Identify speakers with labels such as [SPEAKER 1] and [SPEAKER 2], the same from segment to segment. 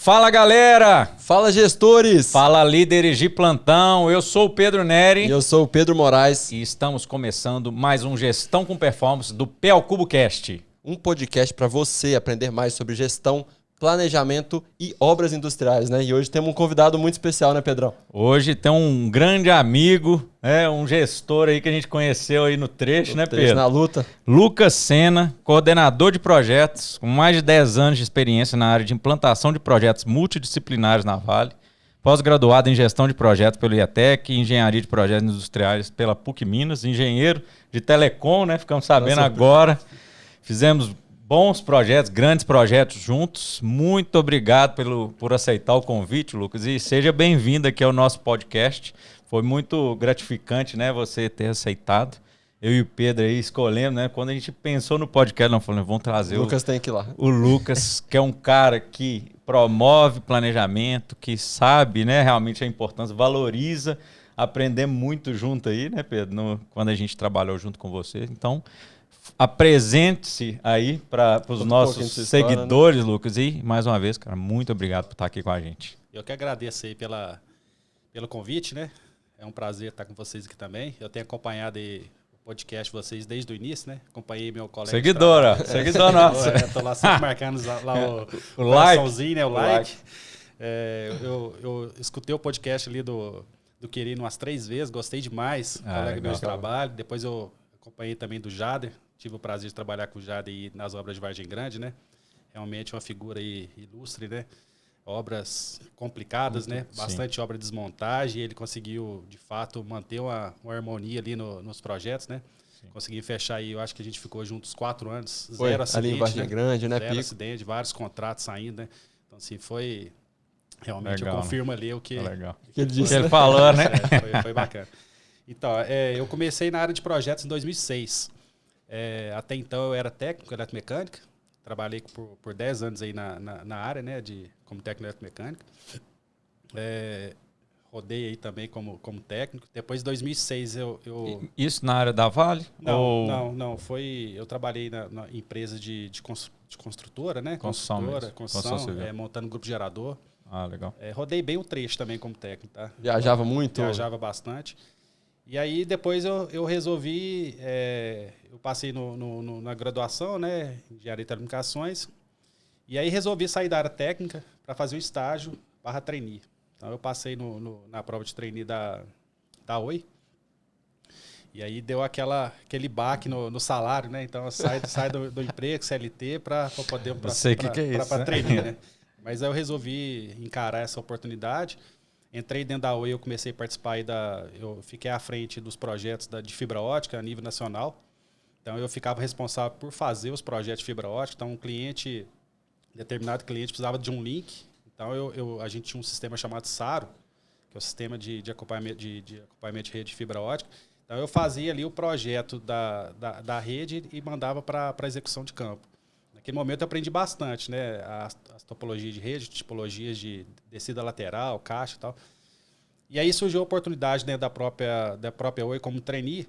[SPEAKER 1] Fala, galera!
[SPEAKER 2] Fala, gestores!
[SPEAKER 1] Fala, líderes de plantão. Eu sou o Pedro Neri.
[SPEAKER 2] E eu sou o Pedro Moraes.
[SPEAKER 1] E estamos começando mais um Gestão com Performance do PE ao Cubo Cast.
[SPEAKER 2] Um podcast para você aprender mais sobre gestão, planejamento e obras industriais, né? E hoje temos um convidado muito especial, né, Pedrão?
[SPEAKER 1] Hoje tem um grande amigo, um gestor aí que a gente conheceu aí no trecho, né, Pedro?
[SPEAKER 2] Na luta.
[SPEAKER 1] Lucas Sena, coordenador de projetos, com mais de 10 anos de experiência na área de implantação de projetos multidisciplinares na Vale, pós-graduado em gestão de projetos pelo IETEC, engenharia de projetos industriais pela PUC Minas, engenheiro de telecom, né? Ficamos sabendo agora. Fizemos bons projetos, grandes projetos juntos. Muito obrigado por aceitar o convite, Lucas. E seja bem-vindo aqui ao nosso podcast. Foi muito gratificante, né, você ter aceitado. Eu e o Pedro aí escolhendo, né? Quando a gente pensou no podcast, nós falamos, vamos trazer
[SPEAKER 2] o Lucas tem que ir lá.
[SPEAKER 1] O Lucas, que é um cara que promove planejamento, que sabe, né, realmente a importância, valoriza, aprender muito junto aí, né, Pedro? Quando a gente trabalhou junto com você. Então, apresente-se aí para os nossos seguidores, história, né? Lucas. E, mais uma vez, cara, muito obrigado por estar aqui com a gente.
[SPEAKER 3] Eu que agradeço aí pelo convite, né? É um prazer estar com vocês aqui também. Eu tenho acompanhado aí o podcast de vocês desde o início, né? Acompanhei meu colega.
[SPEAKER 1] Seguidor nossa.
[SPEAKER 3] Estou lá sempre marcando lá
[SPEAKER 1] o like.
[SPEAKER 3] Né? O like. Eu escutei o podcast ali do Querino umas 3 vezes, gostei demais. Colega meu de trabalho. Depois eu acompanhei também do Jader. Tive o prazer de trabalhar com o Jader nas obras de Vargem Grande, né? Realmente uma figura aí ilustre, né? Obras complicadas, né? Bastante obra de desmontagem. E ele conseguiu, de fato, manter uma harmonia ali nos projetos, né? Sim. Conseguiu fechar aí, eu acho que a gente ficou juntos 4 anos. Zero acidente.
[SPEAKER 2] Ali em Vargem Grande, né?
[SPEAKER 3] Zero acidente, vários contratos saindo, né? Então, assim, foi... Realmente
[SPEAKER 1] legal,
[SPEAKER 3] eu confirmo ali o que
[SPEAKER 1] ele disse. Ele falou, né?
[SPEAKER 3] Foi bacana. Então, eu comecei na área de projetos em 2006. Até então eu era técnico eletromecânica, trabalhei por 10 anos aí na área, né, como técnico eletromecânica. Rodei aí também como técnico. Depois de 2006 eu...
[SPEAKER 1] Isso na área da Vale?
[SPEAKER 3] Não. Eu trabalhei na empresa de construtora, né? Construção, montando grupo gerador.
[SPEAKER 1] Ah, legal.
[SPEAKER 3] Rodei bem o trecho também como técnico, tá?
[SPEAKER 2] Viajava muito?
[SPEAKER 3] Viajava bastante. E aí depois eu resolvi, eu passei na graduação, né, em engenharia de telecomunicações, e aí resolvi sair da área técnica para fazer um estágio / trainee. Então eu passei na prova de trainee da Oi, e aí deu aquele baque no salário, né, então eu saio do emprego, CLT, para poder para trainee, né. Mas aí eu resolvi encarar essa oportunidade. Entrei dentro da Oi, eu comecei a participar eu fiquei à frente dos projetos de fibra ótica a nível nacional. Então eu ficava responsável por fazer os projetos de fibra ótica. Então determinado cliente precisava de um link. Então a gente tinha um sistema chamado SARO, que é o sistema de acompanhamento de rede de fibra ótica. Então eu fazia ali o projeto da rede e mandava para execução de campo. Naquele momento eu aprendi bastante, né? As topologias de rede, tipologias de descida lateral, caixa e tal. E aí surgiu a oportunidade, né, da própria Oi como trainee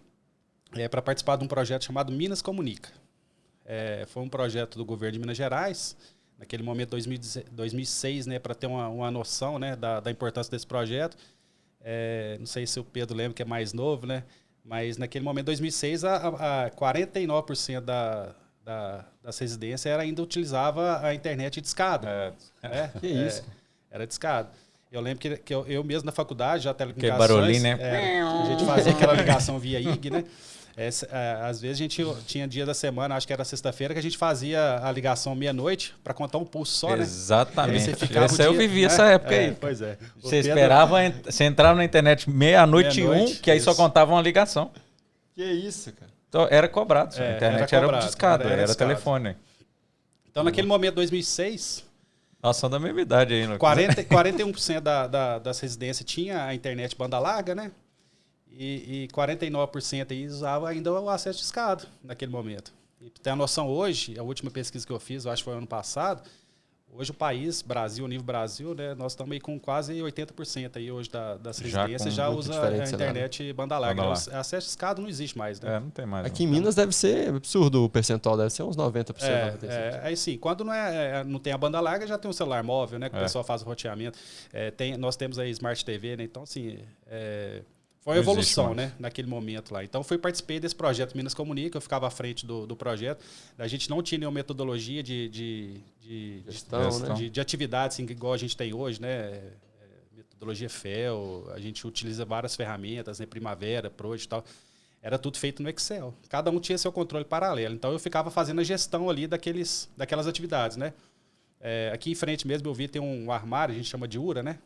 [SPEAKER 3] para participar de um projeto chamado Minas Comunica. Foi um projeto do governo de Minas Gerais, naquele momento 2006, né, para ter uma noção, né, da importância desse projeto. Não sei se o Pedro lembra que é mais novo, né? Mas naquele momento, 2006, 49% das residências ainda utilizava a internet de escada.
[SPEAKER 2] Que isso?
[SPEAKER 3] Era de escada. Eu lembro que eu mesmo na faculdade, já telecomunicações...
[SPEAKER 1] Que barulhinho, né?
[SPEAKER 3] A gente fazia aquela ligação via IG, né? Às vezes a gente tinha dia da semana, acho que era sexta-feira, que a gente fazia a ligação meia-noite para contar um pulso só, né?
[SPEAKER 1] Exatamente. Eu vivi essa época aí.
[SPEAKER 3] Pois é.
[SPEAKER 1] Você esperava, você entrava na internet meia-noite e 1, que aí só contava uma ligação.
[SPEAKER 2] Que isso, cara?
[SPEAKER 1] Então, era cobrado. A internet era discado, era telefone.
[SPEAKER 3] Então, naquele momento, 2006...
[SPEAKER 1] Nós somos da mesma idade aí.
[SPEAKER 3] 41% das residências tinha a internet banda larga, né? E 49% aí usava ainda o acesso de escada naquele momento. E para ter a noção, hoje, a última pesquisa que eu fiz, eu acho que foi ano passado, Hoje o país, Brasil, nível Brasil, né, nós estamos aí com quase 80% aí hoje das
[SPEAKER 1] Já
[SPEAKER 3] residências
[SPEAKER 1] com
[SPEAKER 3] já
[SPEAKER 2] muito
[SPEAKER 3] usa
[SPEAKER 2] diferente
[SPEAKER 3] a internet banda larga.
[SPEAKER 1] Banda
[SPEAKER 3] Né? Acesso escada não existe mais, né?
[SPEAKER 1] Não tem mais.
[SPEAKER 2] Aqui em Minas deve ser absurdo o percentual, deve ser uns 90%. 95%.
[SPEAKER 3] Aí sim, quando não tem a banda larga, já tem um celular móvel, né? Que o pessoal faz o roteamento. Nós temos aí Smart TV, né? Então, assim, foi uma evolução, né? Naquele momento lá. Então, participei desse projeto Minas Comunica, eu ficava à frente do projeto. A gente não tinha nenhuma metodologia de
[SPEAKER 2] Gestão, né?
[SPEAKER 3] de atividades assim, igual a gente tem hoje, né? Metodologia FEL, a gente utiliza várias ferramentas, né? Primavera, Proj e tal. Era tudo feito no Excel. Cada um tinha seu controle paralelo. Então, eu ficava fazendo a gestão ali daquelas atividades, né? Aqui em frente mesmo, eu vi, tem um armário, a gente chama de URA, né?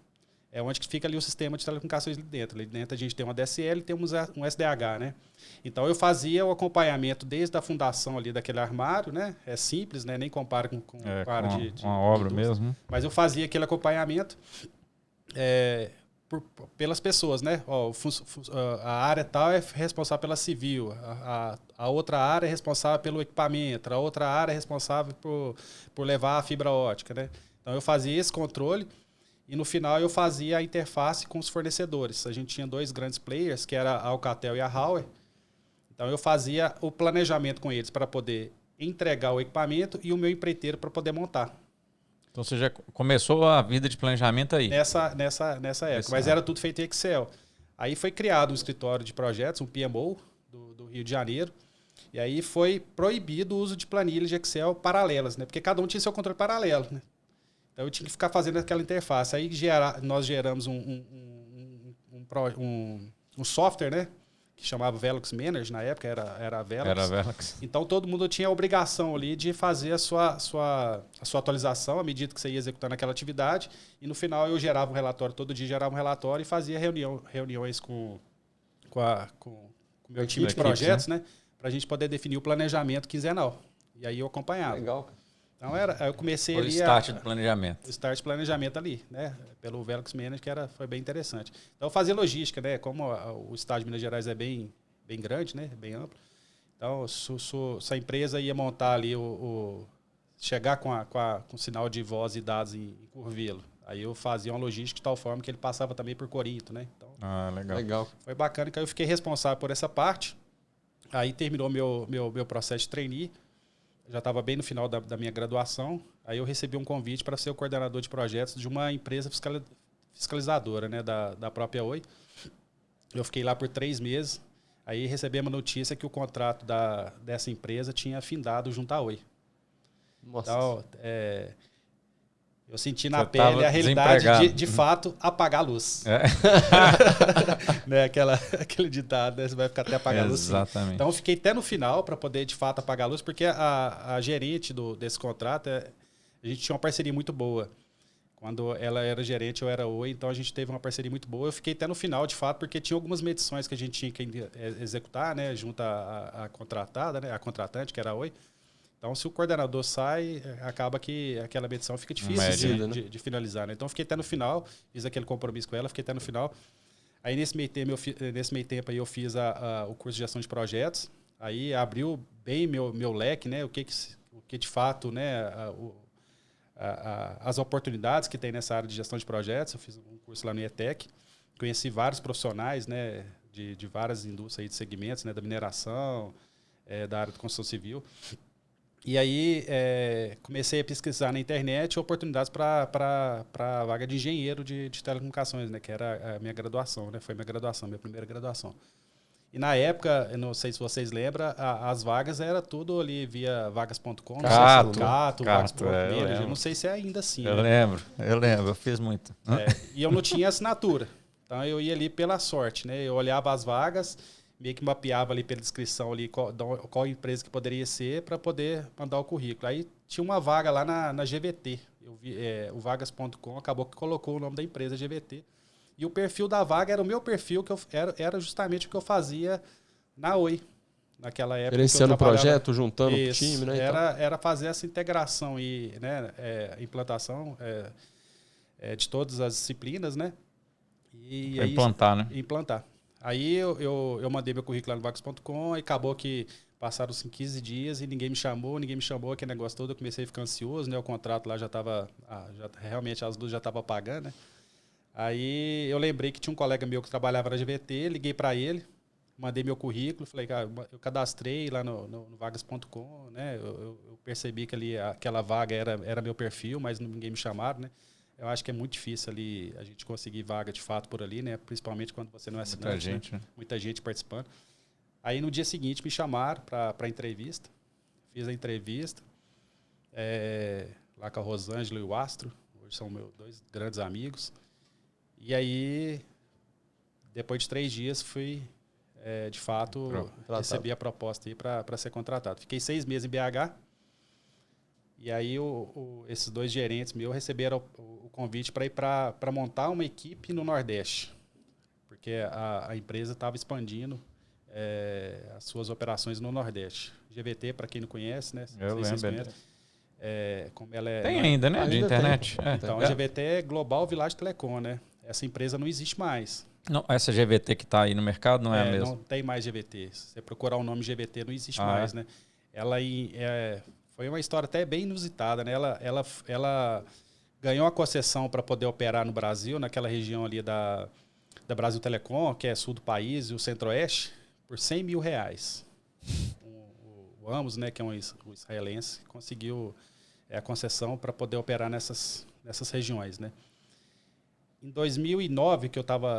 [SPEAKER 3] É onde que fica ali o sistema de telecomunicações ali dentro. Ali dentro a gente tem uma DSL e temos um SDH, né? Então, eu fazia o acompanhamento desde a fundação ali daquele armário, né? É simples, né? Nem compara com a área de
[SPEAKER 1] uma obra
[SPEAKER 3] de
[SPEAKER 1] mesmo.
[SPEAKER 3] Mas eu fazia aquele acompanhamento pelas pessoas, né? A área tal é responsável pela civil, a outra área é responsável pelo equipamento, a outra área é responsável por levar a fibra ótica, né? Então, eu fazia esse controle. E no final eu fazia a interface com os fornecedores. A gente tinha 2 grandes players, que era a Alcatel e a Huawei. Então eu fazia o planejamento com eles para poder entregar o equipamento e o meu empreiteiro para poder montar.
[SPEAKER 1] Então você já começou a vida de planejamento aí?
[SPEAKER 3] Nessa época, mas era tudo feito em Excel. Aí foi criado um escritório de projetos, um PMO do Rio de Janeiro. E aí foi proibido o uso de planilhas de Excel paralelas, né? Porque cada um tinha seu controle paralelo, né? Então, eu tinha que ficar fazendo aquela interface. Aí nós geramos um software, né? Que chamava Velox Manager, na época era a Velox.
[SPEAKER 1] Era a Velox.
[SPEAKER 3] Então, todo mundo tinha a obrigação ali de fazer a sua atualização à medida que você ia executando aquela atividade. E no final eu gerava um relatório, todo dia gerava um relatório e fazia reuniões com o meu time de projetos, né? Para a gente poder definir o planejamento quinzenal. E aí eu acompanhava.
[SPEAKER 2] Legal, cara.
[SPEAKER 3] Então, eu comecei
[SPEAKER 1] Foi
[SPEAKER 3] ali...
[SPEAKER 1] o start do planejamento.
[SPEAKER 3] O start de planejamento ali, né? Pelo Velox Manager, que foi bem interessante. Então, eu fazia logística, né? Como o estado de Minas Gerais é bem grande, né? Bem amplo. Então, se a empresa ia montar ali, chegar com sinal de voz e dados em Curvelo, aí eu fazia uma logística de tal forma que ele passava também por Corinto, né? Então,
[SPEAKER 2] legal.
[SPEAKER 3] Foi bacana que eu fiquei responsável por essa parte. Aí terminou meu processo de trainee. Já estava bem no final da minha graduação, aí eu recebi um convite para ser o coordenador de projetos de uma empresa fiscalizadora, né, da própria Oi. Eu fiquei lá por 3 meses, aí recebemos a notícia que o contrato dessa empresa tinha findado junto à Oi.
[SPEAKER 2] Nossa.
[SPEAKER 3] Então, eu senti na pele a realidade de fato, apagar a luz. Né? Aquele ditado, né? Você vai ficar até apagar a luz.
[SPEAKER 1] Exatamente.
[SPEAKER 3] Então, eu fiquei até no final para poder, de fato, apagar a luz, porque a gerente desse contrato, a gente tinha uma parceria muito boa. Quando ela era gerente, eu era Oi, então a gente teve uma parceria muito boa. Eu fiquei até no final, de fato, porque tinha algumas medições que a gente tinha que executar, né? Junto à contratada, né? A contratante, que era a Oi. Então, se o coordenador sai, acaba que aquela medição fica difícil de finalizar. Né? Então, eu fiquei até no final, fiz aquele compromisso com ela, fiquei até no final. Aí, nesse meio tempo, aí eu fiz o curso de gestão de projetos. Aí, abriu bem meu leque, né? O que de fato, né? As oportunidades que tem nessa área de gestão de projetos. Eu fiz um curso lá no IETEC. Conheci vários profissionais, né? De várias indústrias aí de segmentos, né? Da mineração, da área de construção civil. E aí, comecei a pesquisar na internet oportunidades para a vaga de engenheiro de telecomunicações, né? Que era a minha graduação, né? Foi minha primeira graduação. E na época, eu não sei se vocês lembram, as vagas era tudo ali via vagas.com, Cato, vagas.com, eu não sei se é ainda assim.
[SPEAKER 1] Eu lembro, eu fiz muito.
[SPEAKER 3] E eu não tinha assinatura. Então, eu ia ali pela sorte, né? Eu olhava as vagas, meio que mapeava ali pela descrição ali qual empresa que poderia ser para poder mandar o currículo. Aí tinha uma vaga lá na GVT. Eu vi, o vagas.com acabou que colocou o nome da empresa GVT. E o perfil da vaga era o meu perfil, que era justamente o que eu fazia na Oi. Naquela época.
[SPEAKER 2] Gerenciando o projeto, juntando o time, né?
[SPEAKER 3] Era fazer essa integração e implantação de todas as disciplinas, né? E
[SPEAKER 1] aí, implantar, né?
[SPEAKER 3] Implantar. Aí eu mandei meu currículo lá no Vax.com e acabou que Passaram-se 15 dias e ninguém me chamou, aquele negócio todo. Eu comecei a ficar ansioso, né? O contrato lá já estava... realmente as luzes já estavam apagando, né? Aí eu lembrei que tinha um colega meu que trabalhava na GVT, liguei para ele, mandei meu currículo, falei, cara, eu cadastrei lá no vagas.com, né? Eu percebi que ali aquela vaga era meu perfil, mas ninguém me chamaram, né? Eu acho que é muito difícil ali a gente conseguir vaga de fato por ali, né? Principalmente quando você não é assinante,
[SPEAKER 1] Muita gente, né?
[SPEAKER 3] Muita gente participando. Aí no dia seguinte me chamaram para entrevista. Fiz a entrevista lá com a Rosângela e o Astro. Hoje são meus 2 grandes amigos. E aí, depois de 3 dias, fui, de fato, recebi a proposta aí para ser contratado. Fiquei 6 meses em BH. E aí esses 2 gerentes meus receberam o convite para ir para montar uma equipe no Nordeste. Porque a empresa estava expandindo as suas operações no Nordeste. GVT, para quem não conhece, né?
[SPEAKER 1] Eu lembro.
[SPEAKER 3] Como ela é...
[SPEAKER 1] Tem ainda, né? De internet.
[SPEAKER 3] Então, a GVT é Global Village Telecom, né? Essa empresa não existe mais.
[SPEAKER 1] Não, essa GVT que está aí no mercado não é a mesma?
[SPEAKER 3] Não tem mais GVT. Se você procurar o nome GVT, não existe mais, né? Ela foi uma história até bem inusitada, né? Ela ganhou a concessão para poder operar no Brasil, naquela região ali da Brasil Telecom, que é sul do país, e o centro-oeste, por R$100 mil. O Amos, né, que é um israelense, conseguiu a concessão para poder operar nessas regiões, né? Em 2009, que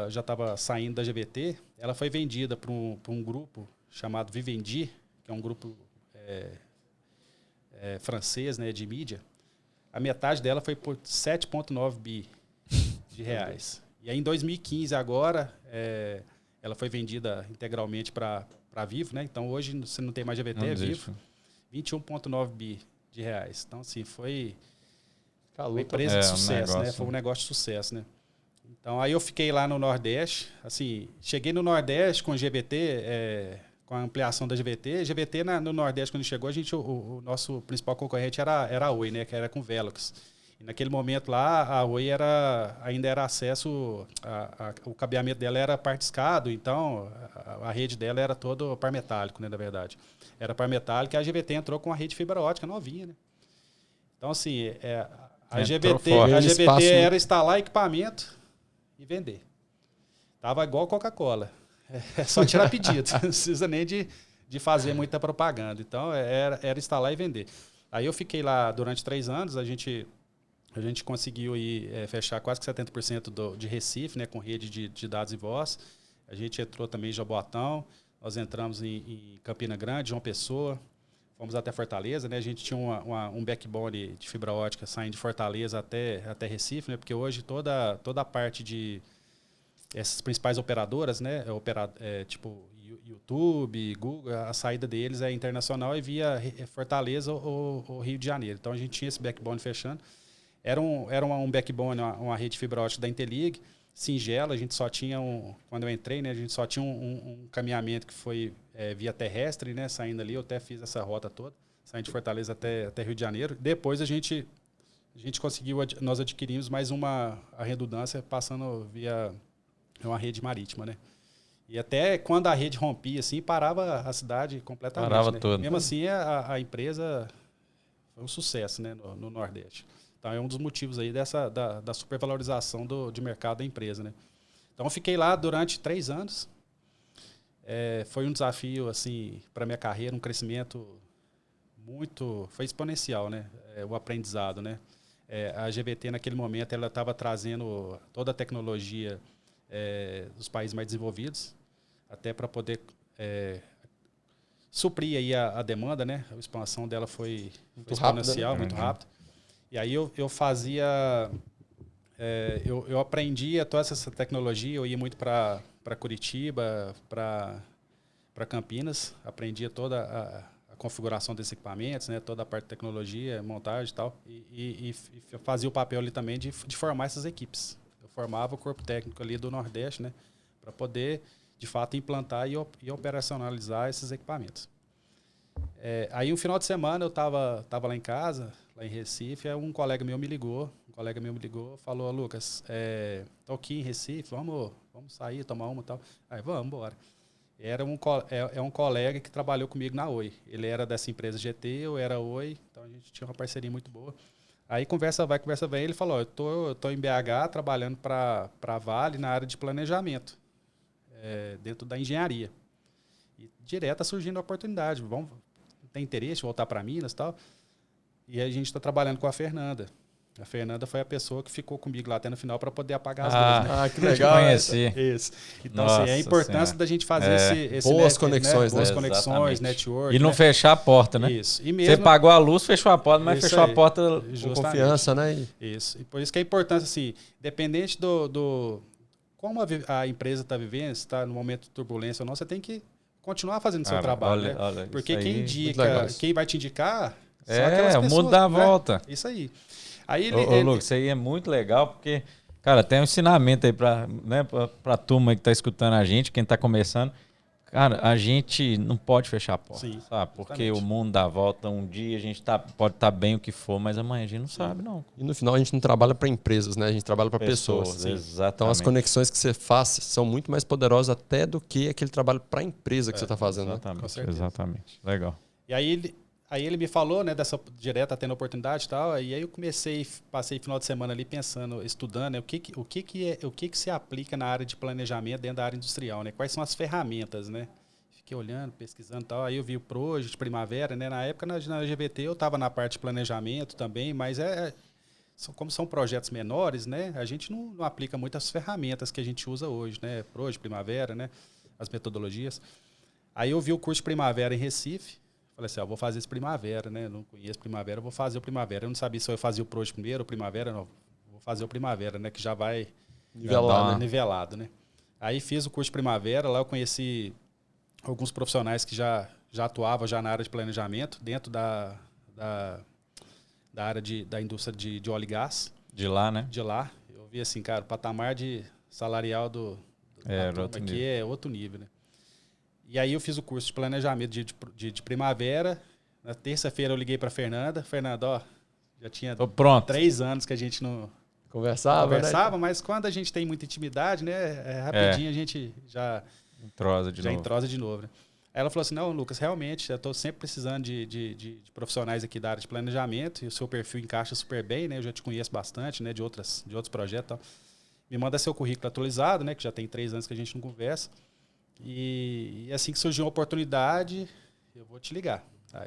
[SPEAKER 3] já estava saindo da GVT, ela foi vendida para um grupo chamado Vivendi, que é um grupo francês, né, de mídia. A metade dela foi por 7,9 bi de reais. E aí, em 2015, agora, ela foi vendida integralmente para a Vivo, né? Então, hoje, você não tem mais GVT, é Vivo. 21,9 bi de reais. Então, assim, foi uma empresa de sucesso, né? Foi um negócio de sucesso, né? Então, aí eu fiquei lá no Nordeste. Assim, cheguei no Nordeste com GVT, com a ampliação da GVT. GVT no Nordeste, quando chegou, o nosso principal concorrente era a Oi, né? Que era com Velox. E naquele momento lá, a Oi ainda era acesso, o cabeamento dela era par discado, então a rede dela era todo par metálico, né, na verdade. Era par metálico e a GVT entrou com a rede fibra ótica novinha, né? Então, assim, a GVT era instalar equipamento e vender. Tava igual Coca-Cola. É só tirar pedido, não precisa nem de fazer muita propaganda. Então, era instalar e vender. Aí eu fiquei lá durante 3 anos, a gente conseguiu fechar quase que 70% de Recife, né, com rede de dados e voz. A gente entrou também em Jaboatão, nós entramos em Campina Grande, João Pessoa, fomos até Fortaleza, né? A gente tinha um backbone de fibra ótica saindo de Fortaleza até Recife, né? Porque hoje toda a parte de essas principais operadoras, né? Tipo YouTube, Google, a saída deles é internacional e via Fortaleza ou Rio de Janeiro. Então a gente tinha esse backbone fechando. Era um backbone, uma rede fibra ótica da Interlig, singela. A gente só tinha quando eu entrei, né? A gente só tinha um caminhamento que foi via terrestre, né? Saindo ali, eu até fiz essa rota toda, saindo de Fortaleza até Rio de Janeiro. Depois a gente conseguiu, nós adquirimos mais a redundância passando via uma rede marítima, né? E até quando a rede rompia, assim, parava a cidade completamente.
[SPEAKER 1] Parava,
[SPEAKER 3] né?
[SPEAKER 1] todo.
[SPEAKER 3] Mesmo assim, a empresa foi um sucesso, né, no Nordeste. Então, é um dos motivos aí da supervalorização de mercado da empresa, né? Então, eu fiquei lá durante 3 anos. Foi um desafio, assim, para minha carreira, um crescimento foi exponencial, né? O aprendizado, né? A GVT, naquele momento, ela estava trazendo toda a tecnologia dos países mais desenvolvidos, até para poder suprir aí a demanda, né? A expansão dela foi exponencial, muito rápido. E aí eu fazia... eu aprendia toda essa tecnologia, eu ia muito para Curitiba, para Campinas, aprendia toda a configuração desses equipamentos, né? Toda a parte de tecnologia, montagem e tal, e fazia o papel ali também de formar essas equipes. Eu formava o corpo técnico ali do Nordeste, né? Para poder, de fato, implantar e operacionalizar esses equipamentos. Aí, um final de semana, eu estava lá em casa, lá em Recife, aí um colega meu me ligou, falou, Lucas, tô aqui em Recife, vamos sair, tomar uma e tal. Aí, vamos embora. Era um colega que trabalhou comigo na Oi. Ele era dessa empresa GT, eu era Oi, então a gente tinha uma parceria muito boa. Aí conversa vai, ele falou, eu tô em BH trabalhando para a Vale na área de planejamento, dentro da engenharia. E direto surgindo a oportunidade, tem interesse de voltar para Minas e tal. E aí a gente está trabalhando com a Fernanda. A Fernanda foi a pessoa que ficou comigo lá até no final para poder apagar as luzes, né?
[SPEAKER 2] Ah, que legal.
[SPEAKER 1] Conheci.
[SPEAKER 3] Isso. Então,
[SPEAKER 1] Nossa
[SPEAKER 3] assim, a importância
[SPEAKER 1] Senhora.
[SPEAKER 3] da gente fazer esse
[SPEAKER 2] Boas
[SPEAKER 3] net,
[SPEAKER 2] conexões, né?
[SPEAKER 3] Boas conexões,
[SPEAKER 1] Exatamente.
[SPEAKER 3] network.
[SPEAKER 1] E não
[SPEAKER 3] né?
[SPEAKER 1] fechar a porta, né?
[SPEAKER 3] Isso. E
[SPEAKER 1] Você
[SPEAKER 3] mesmo,
[SPEAKER 1] pagou a luz, fechou a porta, mas
[SPEAKER 3] Isso
[SPEAKER 1] fechou
[SPEAKER 3] aí.
[SPEAKER 1] a porta
[SPEAKER 2] Com
[SPEAKER 3] Justamente.
[SPEAKER 2] confiança, né?
[SPEAKER 3] Isso. E por isso que é importante, assim, independente como a empresa está vivendo, se está no momento de turbulência ou não, você tem que continuar fazendo o seu
[SPEAKER 1] Cara,
[SPEAKER 3] trabalho,
[SPEAKER 1] olha,
[SPEAKER 3] né?
[SPEAKER 1] olha,
[SPEAKER 3] Porque
[SPEAKER 1] isso
[SPEAKER 3] quem
[SPEAKER 1] aí-
[SPEAKER 2] Muito legal
[SPEAKER 3] indica,
[SPEAKER 2] isso.
[SPEAKER 3] quem vai te indicar são aquelas
[SPEAKER 1] o
[SPEAKER 3] pessoas,
[SPEAKER 1] mundo dá a
[SPEAKER 3] né?
[SPEAKER 1] volta.
[SPEAKER 3] Isso aí. Aí
[SPEAKER 1] Ô, Lucas, isso aí é muito legal, porque, cara, tem um ensinamento aí pra turma que tá escutando a gente, quem tá começando. Cara, a gente não pode fechar a porta,
[SPEAKER 3] Sim,
[SPEAKER 1] sabe? Porque
[SPEAKER 3] exatamente.
[SPEAKER 1] o mundo dá a volta. Um dia a gente pode estar bem o que for, mas amanhã a gente não sabe, não.
[SPEAKER 2] E no final a gente não trabalha para empresas, né? A gente trabalha para pessoas.
[SPEAKER 1] Exatamente.
[SPEAKER 2] Então as conexões que você faz são muito mais poderosas até do que aquele trabalho para a empresa que você está fazendo, né?
[SPEAKER 1] Exatamente,
[SPEAKER 3] Com certeza.
[SPEAKER 1] exatamente. Legal.
[SPEAKER 3] E aí ele me falou, né, dessa direta tendo oportunidade e tal, e aí eu passei final de semana ali pensando, estudando, né, o que se aplica na área de planejamento dentro da área industrial, né? Quais são as ferramentas, né? Fiquei olhando, pesquisando e tal, aí eu vi o Project, Primavera, né? Na época na GVT eu estava na parte de planejamento também, mas como são projetos menores, né? A gente não aplica muitas ferramentas que a gente usa hoje, né? Project, Primavera, né? As metodologias. Aí eu vi o curso Primavera em Recife. Falei assim, vou fazer esse Primavera, né? Não conheço Primavera, vou fazer o Primavera. Eu não sabia se eu fazia o Project primeiro ou Primavera, não. Vou fazer o Primavera, né? Que já vai nivelado, né? Aí fiz o curso Primavera, lá eu conheci alguns profissionais que já atuavam já na área de planejamento, dentro da área da indústria de óleo e gás.
[SPEAKER 1] De lá, né?
[SPEAKER 3] De lá. Eu vi assim, cara, o patamar de salarial da turma
[SPEAKER 1] outro
[SPEAKER 3] aqui
[SPEAKER 1] nível.
[SPEAKER 3] é outro nível, né? E aí eu fiz o curso de planejamento de Primavera. Na terça-feira eu liguei para Fernanda. Fernanda, ó, já tinha
[SPEAKER 1] Tô pronto.
[SPEAKER 3] 3 anos que a gente não
[SPEAKER 2] Conversava, né?
[SPEAKER 3] mas quando a gente tem muita intimidade, né, rapidinho a gente já
[SPEAKER 1] Entrosa de novo.
[SPEAKER 3] entrosa de novo, né? Aí ela falou assim, não, Lucas, realmente, eu estou sempre precisando de profissionais aqui da área de planejamento, e o seu perfil encaixa super bem, né? Eu já te conheço bastante, né, de outros projetos e tal. Me manda seu currículo atualizado, né, que já tem 3 anos que a gente não conversa. E assim que surgiu uma oportunidade, eu vou te ligar.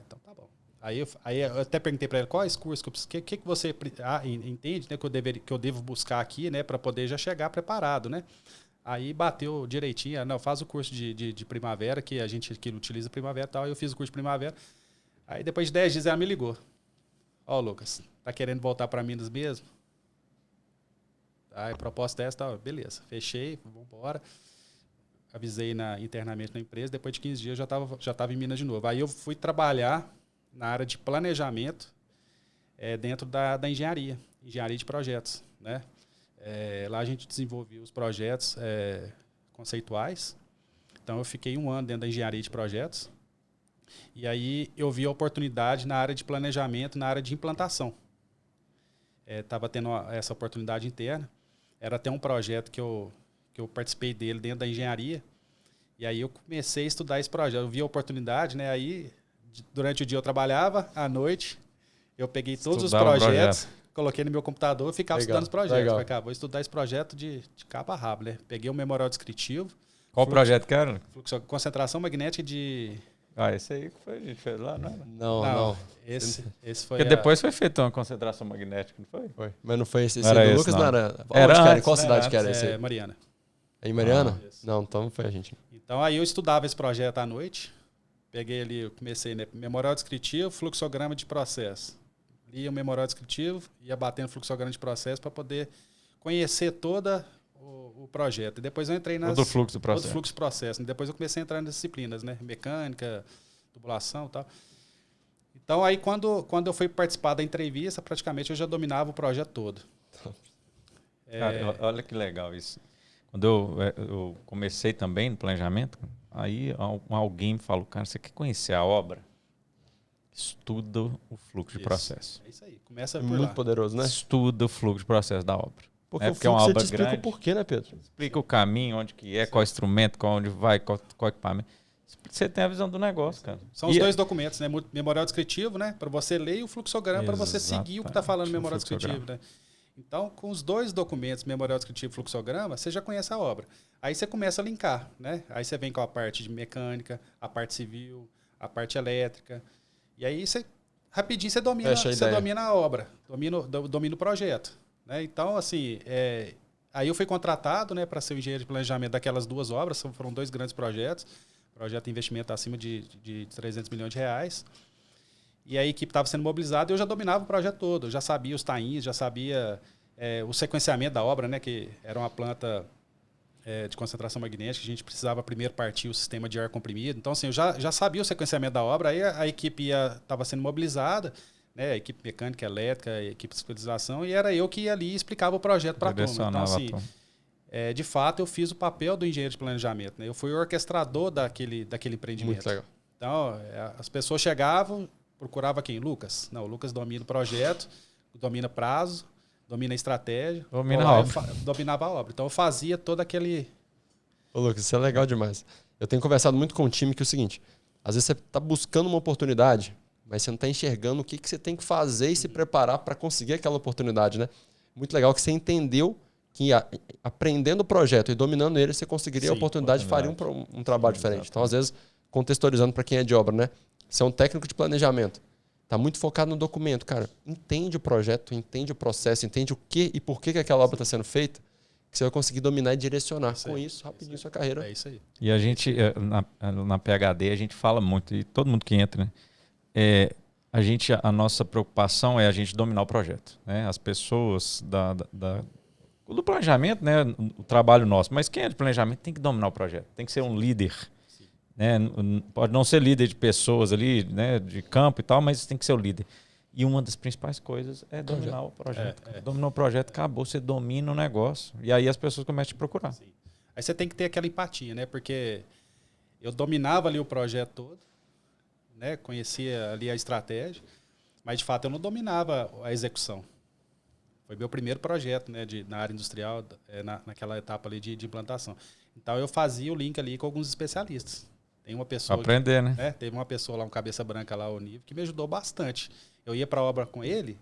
[SPEAKER 3] Então tá bom. Aí eu até perguntei para ela, quais cursos que você entende, né, que eu devo buscar aqui, né, para poder já chegar preparado, né? Aí bateu direitinho, não, faz o curso de Primavera, que a gente aqui utiliza Primavera e tal. Eu fiz o curso de Primavera. Aí depois de 10 dias ela me ligou. Ó, Lucas, tá querendo voltar para Minas mesmo? Aí proposta é essa, tá, beleza. Fechei, vamos embora. Avisei internamente na empresa, depois de 15 dias eu já estava em Minas de novo. Aí eu fui trabalhar na área de planejamento dentro da engenharia de projetos, né? Lá a gente desenvolveu os projetos conceituais. Então eu fiquei 1 ano dentro da engenharia de projetos. E aí eu vi a oportunidade na área de planejamento, na área de implantação. Estava tendo essa oportunidade interna. Era até um projeto que eu participei dele dentro da engenharia. E aí eu comecei a estudar esse projeto. Eu vi a oportunidade, né? Aí durante o dia eu trabalhava, à noite eu peguei todos os projetos, coloquei no meu computador e ficava estudando os projetos. Falei, cara, vou estudar esse projeto de cabo a rabo, né? Peguei o memorial descritivo.
[SPEAKER 1] Qual projeto que era?
[SPEAKER 3] Concentração magnética de...
[SPEAKER 1] Esse aí que foi, a gente fez lá, não era?
[SPEAKER 3] Não. Esse foi
[SPEAKER 1] Porque depois foi feita uma concentração magnética, não foi?
[SPEAKER 2] Foi. Mas não foi esse
[SPEAKER 1] Não era
[SPEAKER 2] do
[SPEAKER 1] esse,
[SPEAKER 2] Lucas,
[SPEAKER 1] não.
[SPEAKER 2] não era?
[SPEAKER 1] Era
[SPEAKER 2] Onde
[SPEAKER 1] antes,
[SPEAKER 2] qual
[SPEAKER 1] né?
[SPEAKER 2] cidade que era esse aí?
[SPEAKER 3] Mariana.
[SPEAKER 2] É em Mariana?
[SPEAKER 3] Isso.
[SPEAKER 2] Não, então não foi a gente.
[SPEAKER 3] Então aí eu estudava esse projeto à noite. Peguei ali, eu comecei, né? Memorial descritivo, fluxograma de processo. Lia o memorial descritivo, ia batendo fluxograma de processo para poder conhecer todo o projeto. E depois eu entrei
[SPEAKER 1] Todo o fluxo do processo.
[SPEAKER 3] Todo o fluxo do processo. E depois eu comecei a entrar nas disciplinas, né? Mecânica, tubulação e tal. Então aí quando eu fui participar da entrevista, praticamente eu já dominava o projeto todo.
[SPEAKER 1] Cara, olha que legal isso. Quando eu comecei também no planejamento, aí alguém me falou, cara, você quer conhecer a obra? Estuda o fluxo de processo.
[SPEAKER 3] É isso aí. Começa por
[SPEAKER 2] Muito
[SPEAKER 3] lá.
[SPEAKER 2] poderoso, né?
[SPEAKER 1] Estuda o fluxo de processo da obra.
[SPEAKER 2] Porque
[SPEAKER 1] É
[SPEAKER 2] o
[SPEAKER 1] porque é uma
[SPEAKER 2] fluxo
[SPEAKER 1] obra
[SPEAKER 2] te explica
[SPEAKER 1] grande.
[SPEAKER 2] o porquê, né, Pedro?
[SPEAKER 1] Explica o caminho, onde que é, qual instrumento, qual onde vai, qual equipamento. Você tem a visão do negócio, cara.
[SPEAKER 3] São os dois documentos, né? Memorial descritivo, né? Para você ler, e o fluxograma para você seguir o que está falando no memorial descritivo, né? Então, com os dois documentos, memorial descritivo e fluxograma, você já conhece a obra. Aí você começa a linkar, né? Aí você vem com a parte de mecânica, a parte civil, a parte elétrica. E aí você rapidinho você domina a obra, domina o projeto, né? Então, assim, aí eu fui contratado, né, para ser o engenheiro de planejamento daquelas duas obras, foram dois grandes projetos. Projeto de investimento acima de 300 milhões de reais. E a equipe estava sendo mobilizada e eu já dominava o projeto todo. Eu já sabia os tains, já sabia o sequenciamento da obra, né, que era uma planta de concentração magnética. A gente precisava primeiro partir o sistema de ar comprimido. Então, assim, eu já sabia o sequenciamento da obra. Aí a equipe estava sendo mobilizada, né, a equipe mecânica, elétrica, a equipe de fiscalização. E era eu que ia ali e explicava o projeto para a turma. Então, assim, de fato, eu fiz o papel do engenheiro de planejamento, né? Eu fui o orquestrador daquele empreendimento.
[SPEAKER 2] Muito legal.
[SPEAKER 3] Então, as pessoas chegavam, procuravam quem? Lucas. Não, o Lucas domina o projeto, domina prazo, domina a estratégia. Dominava a obra. Então, eu fazia todo aquele...
[SPEAKER 2] Ô, Lucas, isso é legal demais. Eu tenho conversado muito com o time que é o seguinte, às vezes você está buscando uma oportunidade, mas você não está enxergando o que você tem que fazer e se preparar para conseguir aquela oportunidade, né? Muito legal que você entendeu que aprendendo o projeto e dominando ele, você conseguiria a oportunidade e faria um trabalho diferente. Então, às vezes, contextualizando para quem é de obra, né? Você é um técnico de planejamento, está muito focado no documento, cara. Entende o projeto, entende o processo, entende o que e por que aquela obra está sendo feita, que você vai conseguir dominar e direcionar. Com isso, rapidinho, sua carreira.
[SPEAKER 3] É isso aí.
[SPEAKER 1] E a gente, na PhD, a gente fala muito, e todo mundo que entra, né? A nossa preocupação é a gente dominar o projeto, né? As pessoas do planejamento, né, o trabalho nosso, mas quem é de planejamento tem que dominar o projeto, tem que ser um líder, né? Pode não ser líder de pessoas ali, né, de campo e tal, mas tem que ser o líder. E uma das principais coisas é dominar o projeto. Dominar o projeto, acabou, você domina o negócio. E aí as pessoas começam a te procurar.
[SPEAKER 3] Sim. Aí você tem que ter aquela empatia, né? Porque eu dominava ali o projeto todo, né? Conhecia ali a estratégia, mas de fato eu não dominava a execução. Foi meu primeiro projeto, né, na área industrial, naquela etapa ali de implantação. Então, eu fazia o link ali com alguns especialistas. Tem uma pessoa...
[SPEAKER 1] Aprender, né?
[SPEAKER 3] Teve uma pessoa lá, um cabeça branca lá, o Nível, que me ajudou bastante. Eu ia para a obra com ele,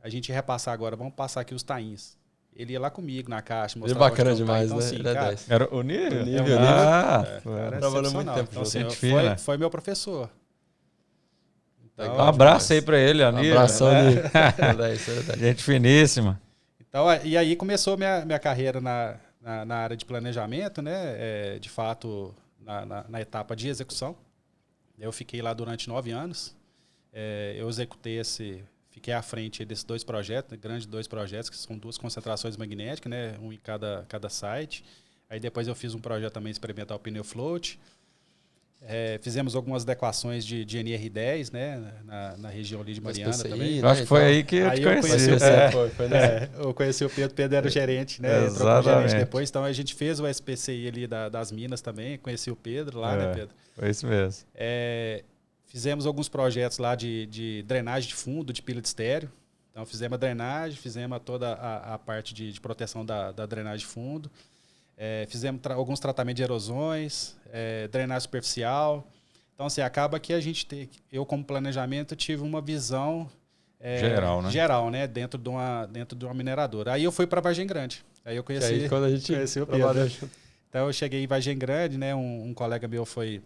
[SPEAKER 3] a gente ia repassar agora, vamos passar aqui os tains. Ele ia lá comigo na caixa,
[SPEAKER 2] mostrar. Ele é bacana demais,
[SPEAKER 3] então,
[SPEAKER 2] né?
[SPEAKER 3] Assim,
[SPEAKER 2] cara,
[SPEAKER 1] era o Nível?
[SPEAKER 2] O Nível.
[SPEAKER 3] Trabalhou muito tempo. Então, assim, foi meu professor.
[SPEAKER 1] Então, um abraço aí para ele, Aníbal.
[SPEAKER 2] Abração, Aníbal.
[SPEAKER 1] Gente finíssima.
[SPEAKER 3] Então, e aí começou minha carreira na área de planejamento, né? De fato, na etapa de execução. Eu fiquei lá durante 9 anos. Eu executei fiquei à frente desses dois projetos, grandes dois projetos, que são 2 concentrações magnéticas, né? Um em cada site. Aí depois eu fiz um projeto também experimental pneu float. Fizemos algumas adequações de NR10, né, na região ali de Mariana SPCI, também.
[SPEAKER 1] Eu acho que foi aí que eu te conheci.
[SPEAKER 3] Eu conheci o Pedro era o gerente, né?
[SPEAKER 1] Exatamente.
[SPEAKER 3] Gerente depois, então a gente fez o SPCI ali das Minas também, conheci o Pedro lá, né, Pedro?
[SPEAKER 1] Foi isso mesmo.
[SPEAKER 3] Fizemos alguns projetos lá de drenagem de fundo, de pilha de estéreo. Então fizemos a drenagem, fizemos toda a parte de proteção da drenagem de fundo. Fizemos alguns tratamentos de erosões, drenagem superficial. Então, assim, acaba que eu como planejamento tive uma visão geral, né? Dentro de uma mineradora. Aí eu fui para Vargem Grande. Aí eu conheci o Pedro. Então eu cheguei em Vargem Grande, né? Um colega meu foi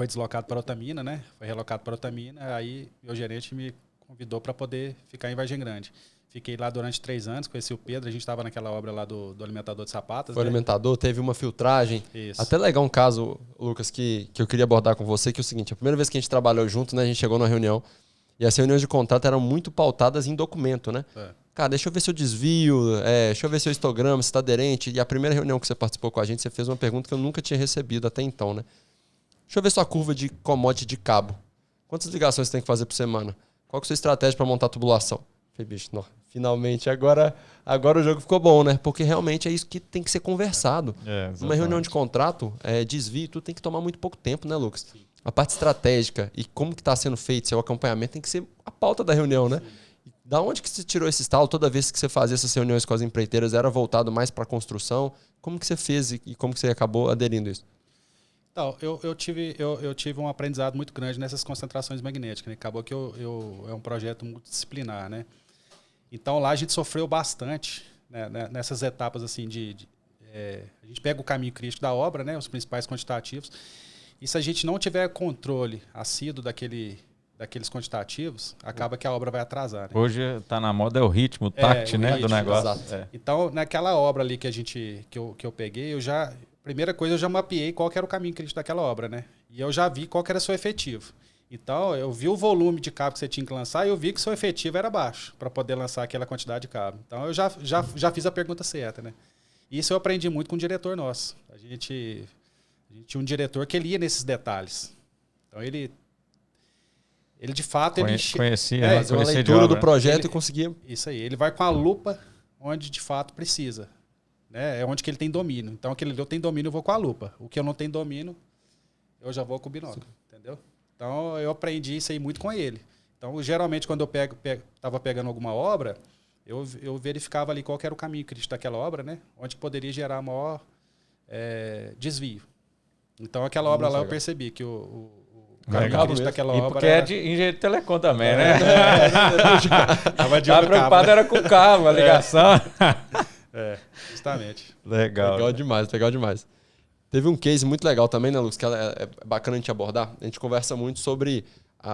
[SPEAKER 3] deslocado para Altamira, né? Foi relocado para Altamira. Aí meu gerente me convidou para poder ficar em Vargem Grande. Fiquei lá durante 3 anos, conheci o Pedro, a gente estava naquela obra lá do alimentador de sapatas.
[SPEAKER 2] Foi alimentador, teve uma filtragem.
[SPEAKER 3] Isso.
[SPEAKER 2] Até legal um caso, Lucas, que eu queria abordar com você, que é o seguinte, a primeira vez que a gente trabalhou junto, né, a gente chegou numa reunião, e as reuniões de contrato eram muito pautadas em documento, né? Cara, deixa eu ver seu desvio, deixa eu ver seu histograma, se está aderente. E a primeira reunião que você participou com a gente, você fez uma pergunta que eu nunca tinha recebido até então, né? Deixa eu ver sua curva de commodity de cabo. Quantas ligações você tem que fazer por semana? Qual que é a sua estratégia para montar a tubulação? Falei, bicho, não, finalmente, agora o jogo ficou bom, né? Porque realmente é isso que tem que ser conversado. Uma reunião de contrato, desvio, tudo tem que tomar muito pouco tempo, né, Lucas? Sim. A parte estratégica e como que está sendo feito, seu acompanhamento tem que ser a pauta da reunião, né? Da onde que você tirou esse estalo? Toda vez que você fazia essas reuniões com as empreiteiras, era voltado mais para a construção? Como que você fez e como que você acabou aderindo a isso?
[SPEAKER 3] Então, eu tive um aprendizado muito grande nessas concentrações magnéticas, né? Acabou que é um projeto multidisciplinar, né? Então, lá a gente sofreu bastante, né, nessas etapas, assim, a gente pega o caminho crítico da obra, né? Os principais quantitativos. E se a gente não tiver controle assíduo daqueles quantitativos, acaba que a obra vai atrasar, né?
[SPEAKER 1] Hoje está na moda o ritmo, o tact, né, do negócio.
[SPEAKER 3] Então, naquela obra ali que eu peguei, primeira coisa, eu já mapeei qual que era o caminho crítico daquela obra, né? E eu já vi qual que era seu efetivo. Então, eu vi o volume de cabo que você tinha que lançar e eu vi que seu efetivo era baixo para poder lançar aquela quantidade de cabo. Então, eu já fiz a pergunta certa, né? Isso eu aprendi muito com o diretor nosso. A gente tinha um diretor que ele ia nesses detalhes. Então, ele de fato...
[SPEAKER 1] Conhecia,
[SPEAKER 2] fazer uma leitura do projeto e conseguia...
[SPEAKER 3] Isso aí. Ele vai com a lupa onde de fato precisa. Né? É onde que ele tem domínio. Então, aquele ali eu tenho domínio, eu vou com a lupa. O que eu não tenho domínio, eu já vou com o binóculo. Entendeu? Então, eu aprendi isso aí muito com ele. Então, geralmente, quando eu estava pegando alguma obra, eu verificava ali qual que era o caminho crítico daquela obra, né? Onde poderia gerar maior desvio. Então, aquela obra lá eu percebi que o caminho crítico daquela obra...
[SPEAKER 1] Porque é de engenheiro de telecom também, né?
[SPEAKER 3] Tava
[SPEAKER 1] preocupado era com o cabo, a ligação.
[SPEAKER 3] Justamente.
[SPEAKER 1] Legal
[SPEAKER 2] demais. Teve um case muito legal também, né, Lucas, que é bacana a gente abordar. A gente conversa muito sobre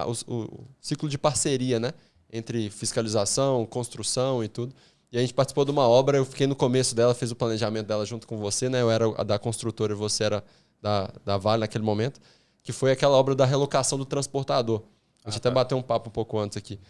[SPEAKER 2] o ciclo de parceria, né? Entre fiscalização, construção e tudo. E a gente participou de uma obra, eu fiquei no começo dela, fiz o planejamento dela junto com você, né? Eu era a da construtora e você era da Vale naquele momento, que foi aquela obra da relocação do transportador. A gente até bateu um papo um pouco antes aqui.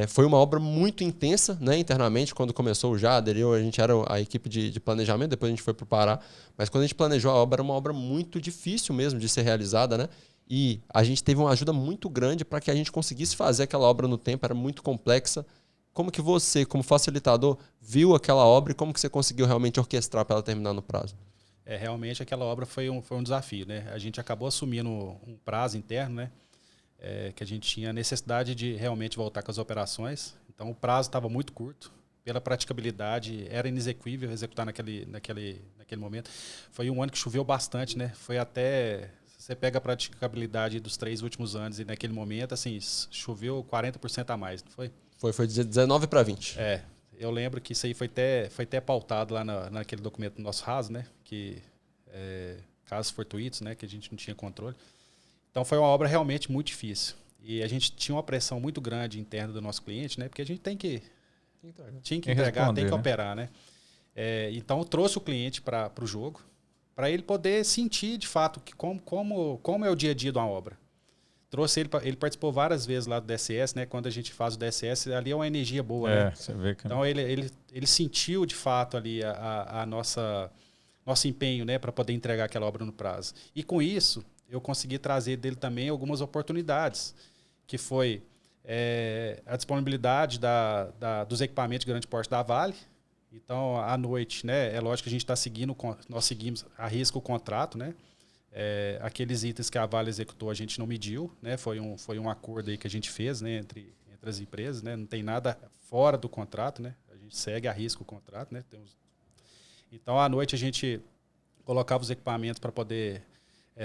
[SPEAKER 2] Foi uma obra muito intensa, né, internamente, quando começou o Jader, a gente era a equipe de planejamento, depois a gente foi para o Pará, mas quando a gente planejou a obra, era uma obra muito difícil mesmo de ser realizada, né? E a gente teve uma ajuda muito grande para que a gente conseguisse fazer aquela obra no tempo, era muito complexa. Como que você, como facilitador, viu aquela obra e como que você conseguiu realmente orquestrar para ela terminar no prazo?
[SPEAKER 3] Realmente aquela obra foi um desafio, né? A gente acabou assumindo um prazo interno, né? Que a gente tinha necessidade de realmente voltar com as operações. Então, o prazo estava muito curto. Pela praticabilidade, era inexequível executar naquele momento. Foi um ano que choveu bastante, né? Foi até... Você pega a praticabilidade dos 3 últimos anos e naquele momento, assim, choveu 40% a mais, não foi?
[SPEAKER 2] Foi de 19 para 20.
[SPEAKER 3] Eu lembro que isso aí foi até pautado lá naquele documento do nosso RAS, né? Que casos fortuitos, né? Que a gente não tinha controle. Então, foi uma obra realmente muito difícil. E a gente tinha uma pressão muito grande interna do nosso cliente, né? Porque a gente tinha que entregar, tem que operar, né? Então, eu trouxe o cliente para o jogo, para ele poder sentir, de fato, que como é o dia a dia de uma obra. Trouxe ele participou várias vezes lá do DSS, né? Quando a gente faz o DSS, ali é uma energia boa, né?
[SPEAKER 1] Você vê que...
[SPEAKER 3] Então, ele sentiu, de fato, ali nosso empenho, né? Para poder entregar aquela obra no prazo. E com isso, eu consegui trazer dele também algumas oportunidades, que foi a disponibilidade dos equipamentos de grande porte da Vale. Então, à noite, né, é lógico que a gente está nós seguimos a risco o contrato, né? Aqueles itens que a Vale executou a gente não mediu, né? Foi um acordo aí que a gente fez, né, entre as empresas, né? Não tem nada fora do contrato, né? A gente segue a risco o contrato, né? Então, à noite a gente colocava os equipamentos para poder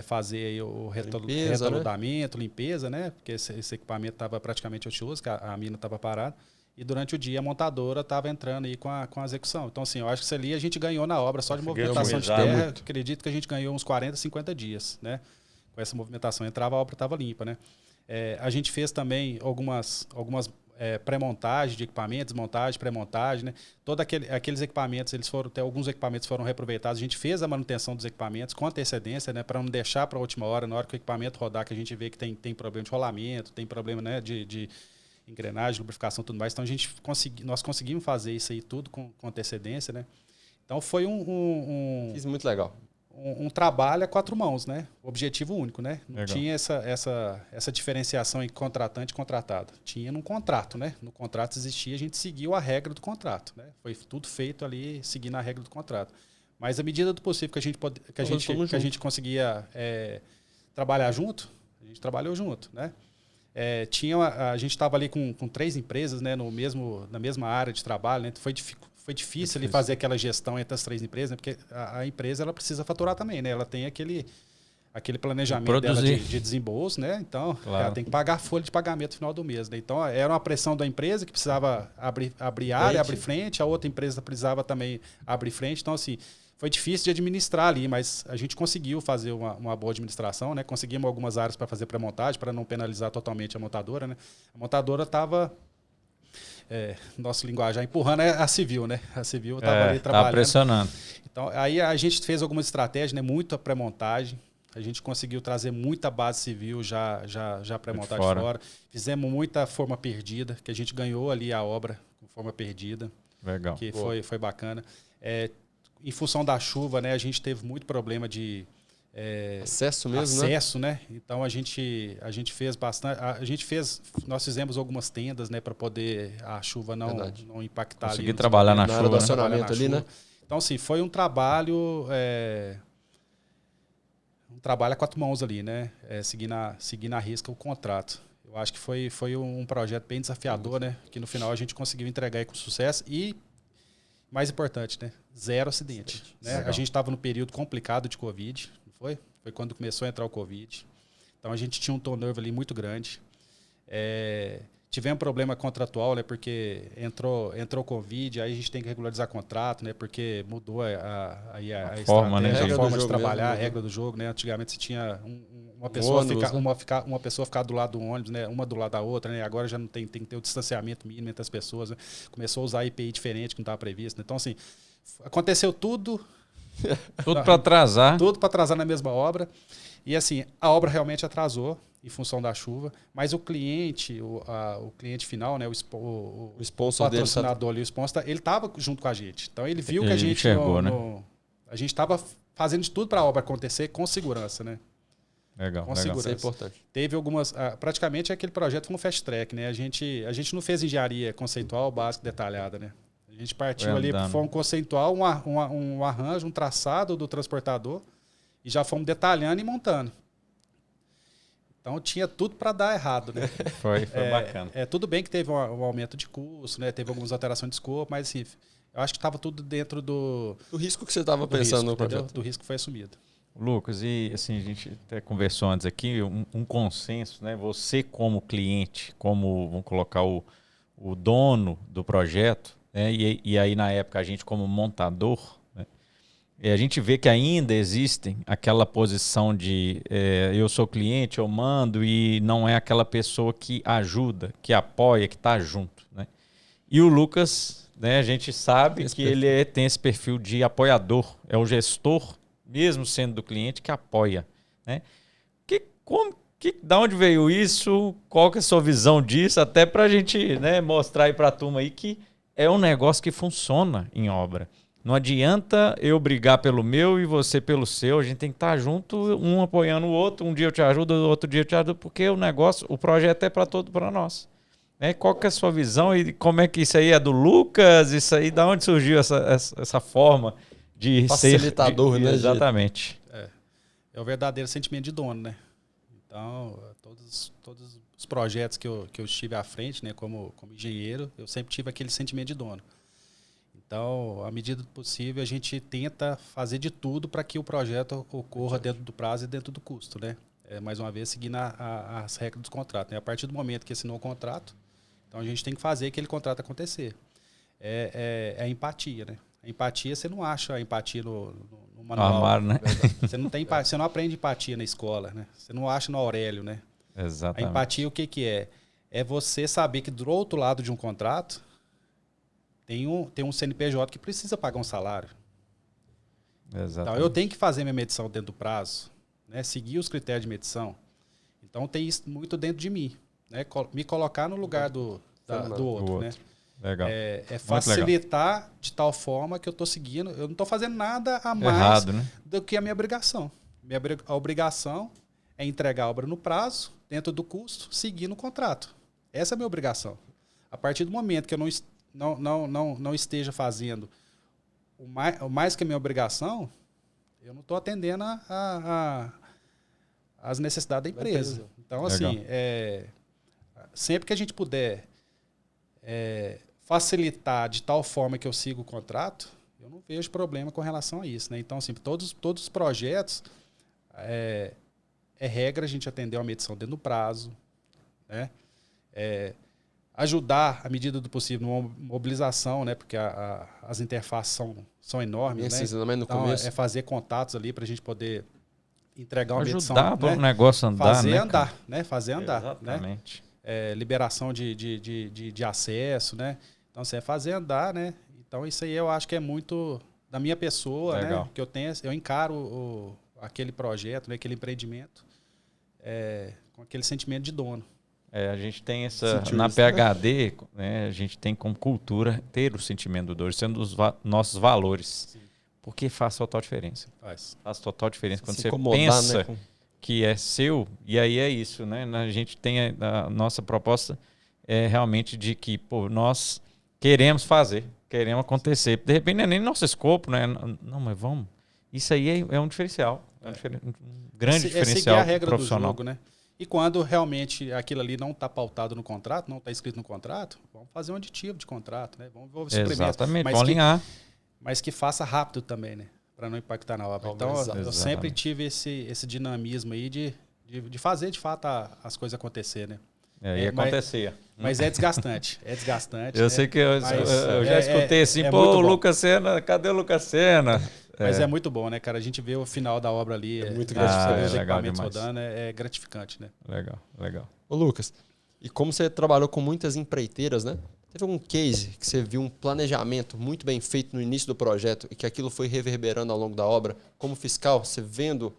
[SPEAKER 3] fazer aí o retaludamento, limpeza, né? Porque esse equipamento estava praticamente ocioso, que a mina estava parada. E durante o dia a montadora estava entrando aí com a execução. Então, assim, eu acho que isso ali a gente ganhou na obra só de movimentação de terra. Acredito que a gente ganhou uns 40, 50 dias, né? Com essa movimentação. Entrava, a obra estava limpa, né? A gente fez também algumas pré-montagem de equipamentos, montagem, pré-montagem, né? Todos aqueles equipamentos, alguns equipamentos foram reaproveitados. A gente fez a manutenção dos equipamentos com antecedência, né? Para não deixar para a última hora, na hora que o equipamento rodar, que a gente vê que tem problema de rolamento, tem problema, né, de engrenagem, lubrificação e tudo mais. Então, nós conseguimos fazer isso aí tudo com antecedência, né? Então, foi
[SPEAKER 2] Isso muito legal.
[SPEAKER 3] Um trabalho a 4 mãos, né? Objetivo único, né? Não tinha essa diferenciação entre contratante e contratado. Tinha num contrato, né? No contrato existia, a gente seguiu a regra do contrato, né? Foi tudo feito ali seguindo a regra do contrato. Mas à medida do possível que a gente conseguia trabalhar junto, a gente trabalhou junto, né? A gente estava ali com 3 empresas, né, na mesma área de trabalho, né? Foi difícil ali fazer aquela gestão entre as 3 empresas, né, porque a empresa ela precisa faturar também, né? Ela tem aquele planejamento dela de desembolso, né? Então,
[SPEAKER 1] claro,
[SPEAKER 3] ela tem que pagar a folha de pagamento no final do mês, né? Então, era uma pressão da empresa que precisava abrir área, abrir frente, a outra empresa precisava também abrir frente. Então, assim, foi difícil de administrar ali, mas a gente conseguiu fazer uma boa administração, né? Conseguimos algumas áreas para fazer pré-montagem, para não penalizar totalmente a montadora, né? A montadora estava, nosso linguajar, empurrando a civil, né? A civil estava ali trabalhando.
[SPEAKER 1] Tá pressionando.
[SPEAKER 3] Então, aí a gente fez algumas estratégias, né? Muita pré-montagem. A gente conseguiu trazer muita base civil já pré-montada de fora. Fizemos muita forma perdida, que a gente ganhou ali a obra com forma perdida.
[SPEAKER 1] Legal.
[SPEAKER 3] Que foi bacana. Em função da chuva, né, a gente teve muito problema de
[SPEAKER 2] acesso mesmo,
[SPEAKER 3] né? Então a gente fez bastante. Nós fizemos algumas tendas, né, para poder a chuva não impactar.
[SPEAKER 1] Conseguir
[SPEAKER 3] ali.
[SPEAKER 1] Trabalhar na chuva,
[SPEAKER 2] área do acionamento ali, né?
[SPEAKER 3] Então, assim, foi um trabalho a 4 mãos ali, né? Seguir na risca o contrato. Eu acho que foi um projeto bem desafiador, né? Que no final a gente conseguiu entregar aí com sucesso e, mais importante, né? 0 acidente. Né? A gente estava no período complicado de Covid, não foi? Foi quando começou a entrar o Covid. Então a gente tinha um turnover ali muito grande. Tivemos problema contratual, né? Porque entrou o Covid, aí a gente tem que regularizar contrato, né? Porque mudou a
[SPEAKER 1] forma, né?
[SPEAKER 3] A forma de
[SPEAKER 2] mesmo,
[SPEAKER 3] trabalhar, a regra do jogo, né? Antigamente você tinha uma pessoa ficar do lado do ônibus, né? Uma do lado da outra, né? Agora já não tem que ter o distanciamento mínimo entre as pessoas, né? Começou a usar IPI diferente que não estava previsto, né? Então, assim, aconteceu tudo.
[SPEAKER 1] Tudo para atrasar.
[SPEAKER 3] Tudo para atrasar na mesma obra. E assim, a obra realmente atrasou em função da chuva, mas o cliente, o cliente final, né, o
[SPEAKER 2] sponsor
[SPEAKER 3] patrocinador ali, o sponsor, ele estava junto com a gente. Então ele viu que a gente a gente estava fazendo de tudo para a obra acontecer com segurança, né?
[SPEAKER 1] Legal,
[SPEAKER 3] com
[SPEAKER 1] legal.
[SPEAKER 3] segurança.
[SPEAKER 2] Isso é importante.
[SPEAKER 3] Teve algumas, praticamente aquele projeto foi um fast track, né? A gente não fez engenharia conceitual, básica, detalhada, né? A gente partiu ali, foi um conceitual, um arranjo, um traçado do transportador e já fomos detalhando e montando. Então tinha tudo para dar errado, né?
[SPEAKER 1] Foi bacana.
[SPEAKER 3] Tudo bem que teve um aumento de custo, né? Teve algumas alterações de escopo, mas assim, eu acho que estava tudo dentro do
[SPEAKER 2] risco que você estava pensando no projeto.
[SPEAKER 3] Do risco que foi assumido.
[SPEAKER 1] Lucas, e assim, a gente até conversou antes aqui, um consenso, né? Você como cliente, vamos colocar o dono do projeto, né? E aí na época a gente como montador, né? E a gente vê que ainda existem aquela posição de eu sou cliente, eu mando, e não é aquela pessoa que ajuda, que apoia, que está junto, né? E o Lucas, né, a gente sabe que ele tem esse perfil de apoiador, é o gestor, mesmo sendo do cliente, que apoia, né? Da onde veio isso? Qual que é a sua visão disso? Até para a gente, né, mostrar aí para a turma aí que é um negócio que funciona em obra. Não adianta eu brigar pelo meu e você pelo seu. A gente tem que estar junto, um apoiando o outro. Um dia eu te ajudo, outro dia eu te ajudo, porque o projeto é para nós. Né? Qual que é a sua visão e como é que isso aí é do Lucas? Isso aí, da onde surgiu essa forma de
[SPEAKER 2] facilitador,
[SPEAKER 1] ser...
[SPEAKER 2] né?
[SPEAKER 1] Exatamente.
[SPEAKER 3] É o verdadeiro sentimento de dono, né? Então, todos os projetos que eu estive à frente, né, como engenheiro, eu sempre tive aquele sentimento de dono. Então, à medida do possível, a gente tenta fazer de tudo para que o projeto ocorra dentro do prazo e dentro do custo, né? Mais uma vez, seguindo as regras do contrato, né? A partir do momento que assinou o contrato, então a gente tem que fazer aquele contrato acontecer. É a empatia, né? A empatia, você não acha a empatia no manual.
[SPEAKER 1] Amar, né?
[SPEAKER 3] Você não aprende empatia na escola, né? Você não acha no Aurélio, né?
[SPEAKER 1] Exatamente.
[SPEAKER 3] A empatia, o que é? É você saber que do outro lado de um contrato tem um CNPJ que precisa pagar um salário.
[SPEAKER 1] Exatamente.
[SPEAKER 3] Então, eu tenho que fazer minha medição dentro do prazo, né? Seguir os critérios de medição. Então, tem isso muito dentro de mim, né? Me colocar no lugar do outro, né?
[SPEAKER 1] Legal.
[SPEAKER 3] Facilitar legal. De tal forma que eu estou seguindo, eu não estou fazendo nada a mais
[SPEAKER 1] errado, né?
[SPEAKER 3] do que a minha obrigação. A obrigação é entregar a obra no prazo, dentro do custo, seguindo o contrato. Essa é a minha obrigação. A partir do momento que eu não esteja fazendo o mais que a minha obrigação, eu não estou atendendo as necessidades da empresa. Então, assim, sempre que a gente puder facilitar de tal forma que eu siga o contrato, eu não vejo problema com relação a isso, né? Então, assim, todos os projetos, é regra a gente atender uma medição dentro do prazo, né? Ajudar, à medida do possível, numa mobilização, né? Porque as interfaces são enormes, né?
[SPEAKER 2] Também no
[SPEAKER 3] então,
[SPEAKER 2] começo.
[SPEAKER 3] fazer contatos ali para a gente poder entregar uma medição.
[SPEAKER 1] Ajudar para o negócio andar,
[SPEAKER 3] fazer
[SPEAKER 1] né,
[SPEAKER 3] andar,
[SPEAKER 1] cara?
[SPEAKER 3] né? Fazer andar.
[SPEAKER 1] Exatamente.
[SPEAKER 3] Né? Liberação de acesso, né? Então, assim, fazer andar, né? Então, isso aí eu acho que é muito da minha pessoa,
[SPEAKER 1] legal,
[SPEAKER 3] né? Que eu encaro aquele projeto, né? Aquele empreendimento com aquele sentimento de dono.
[SPEAKER 1] A gente tem na PhD, né, a gente tem como cultura ter o sentimento do dono, sendo os nossos valores. Sim. Porque faz total diferença. Faz total diferença quando você pensa, né, que é seu, e aí é isso, né? A gente tem a nossa proposta realmente de que, pô, nós queremos fazer, queremos acontecer. De repente não é nem nosso escopo, né? Não, mas vamos. Isso aí é um diferencial, um grande diferencial
[SPEAKER 3] seguir a regra
[SPEAKER 1] profissional.
[SPEAKER 3] Do jogo, né? E quando realmente aquilo ali não está pautado no contrato, não está escrito no contrato, vamos fazer um aditivo de contrato, né? Vamos envolver
[SPEAKER 1] exatamente, vamos alinhar.
[SPEAKER 3] Mas que faça rápido também, né? Para não impactar na obra. Então, eu sempre tive esse dinamismo aí de fazer, de fato, as coisas acontecer, né?
[SPEAKER 1] E acontecia.
[SPEAKER 3] Mas é desgastante. É desgastante.
[SPEAKER 1] Eu sei que eu já escutei assim, pô, Lucas Sena, cadê o Lucas Sena?
[SPEAKER 3] Mas é muito bom, né, cara? A gente vê o final da obra ali.
[SPEAKER 2] Muito gratificante.
[SPEAKER 3] Os equipamentos rodando, é gratificante, né?
[SPEAKER 1] Legal.
[SPEAKER 2] Ô, Lucas, e como você trabalhou com muitas empreiteiras, né? Teve algum case que você viu um planejamento muito bem feito no início do projeto e que aquilo foi reverberando ao longo da obra? Como fiscal, você vendo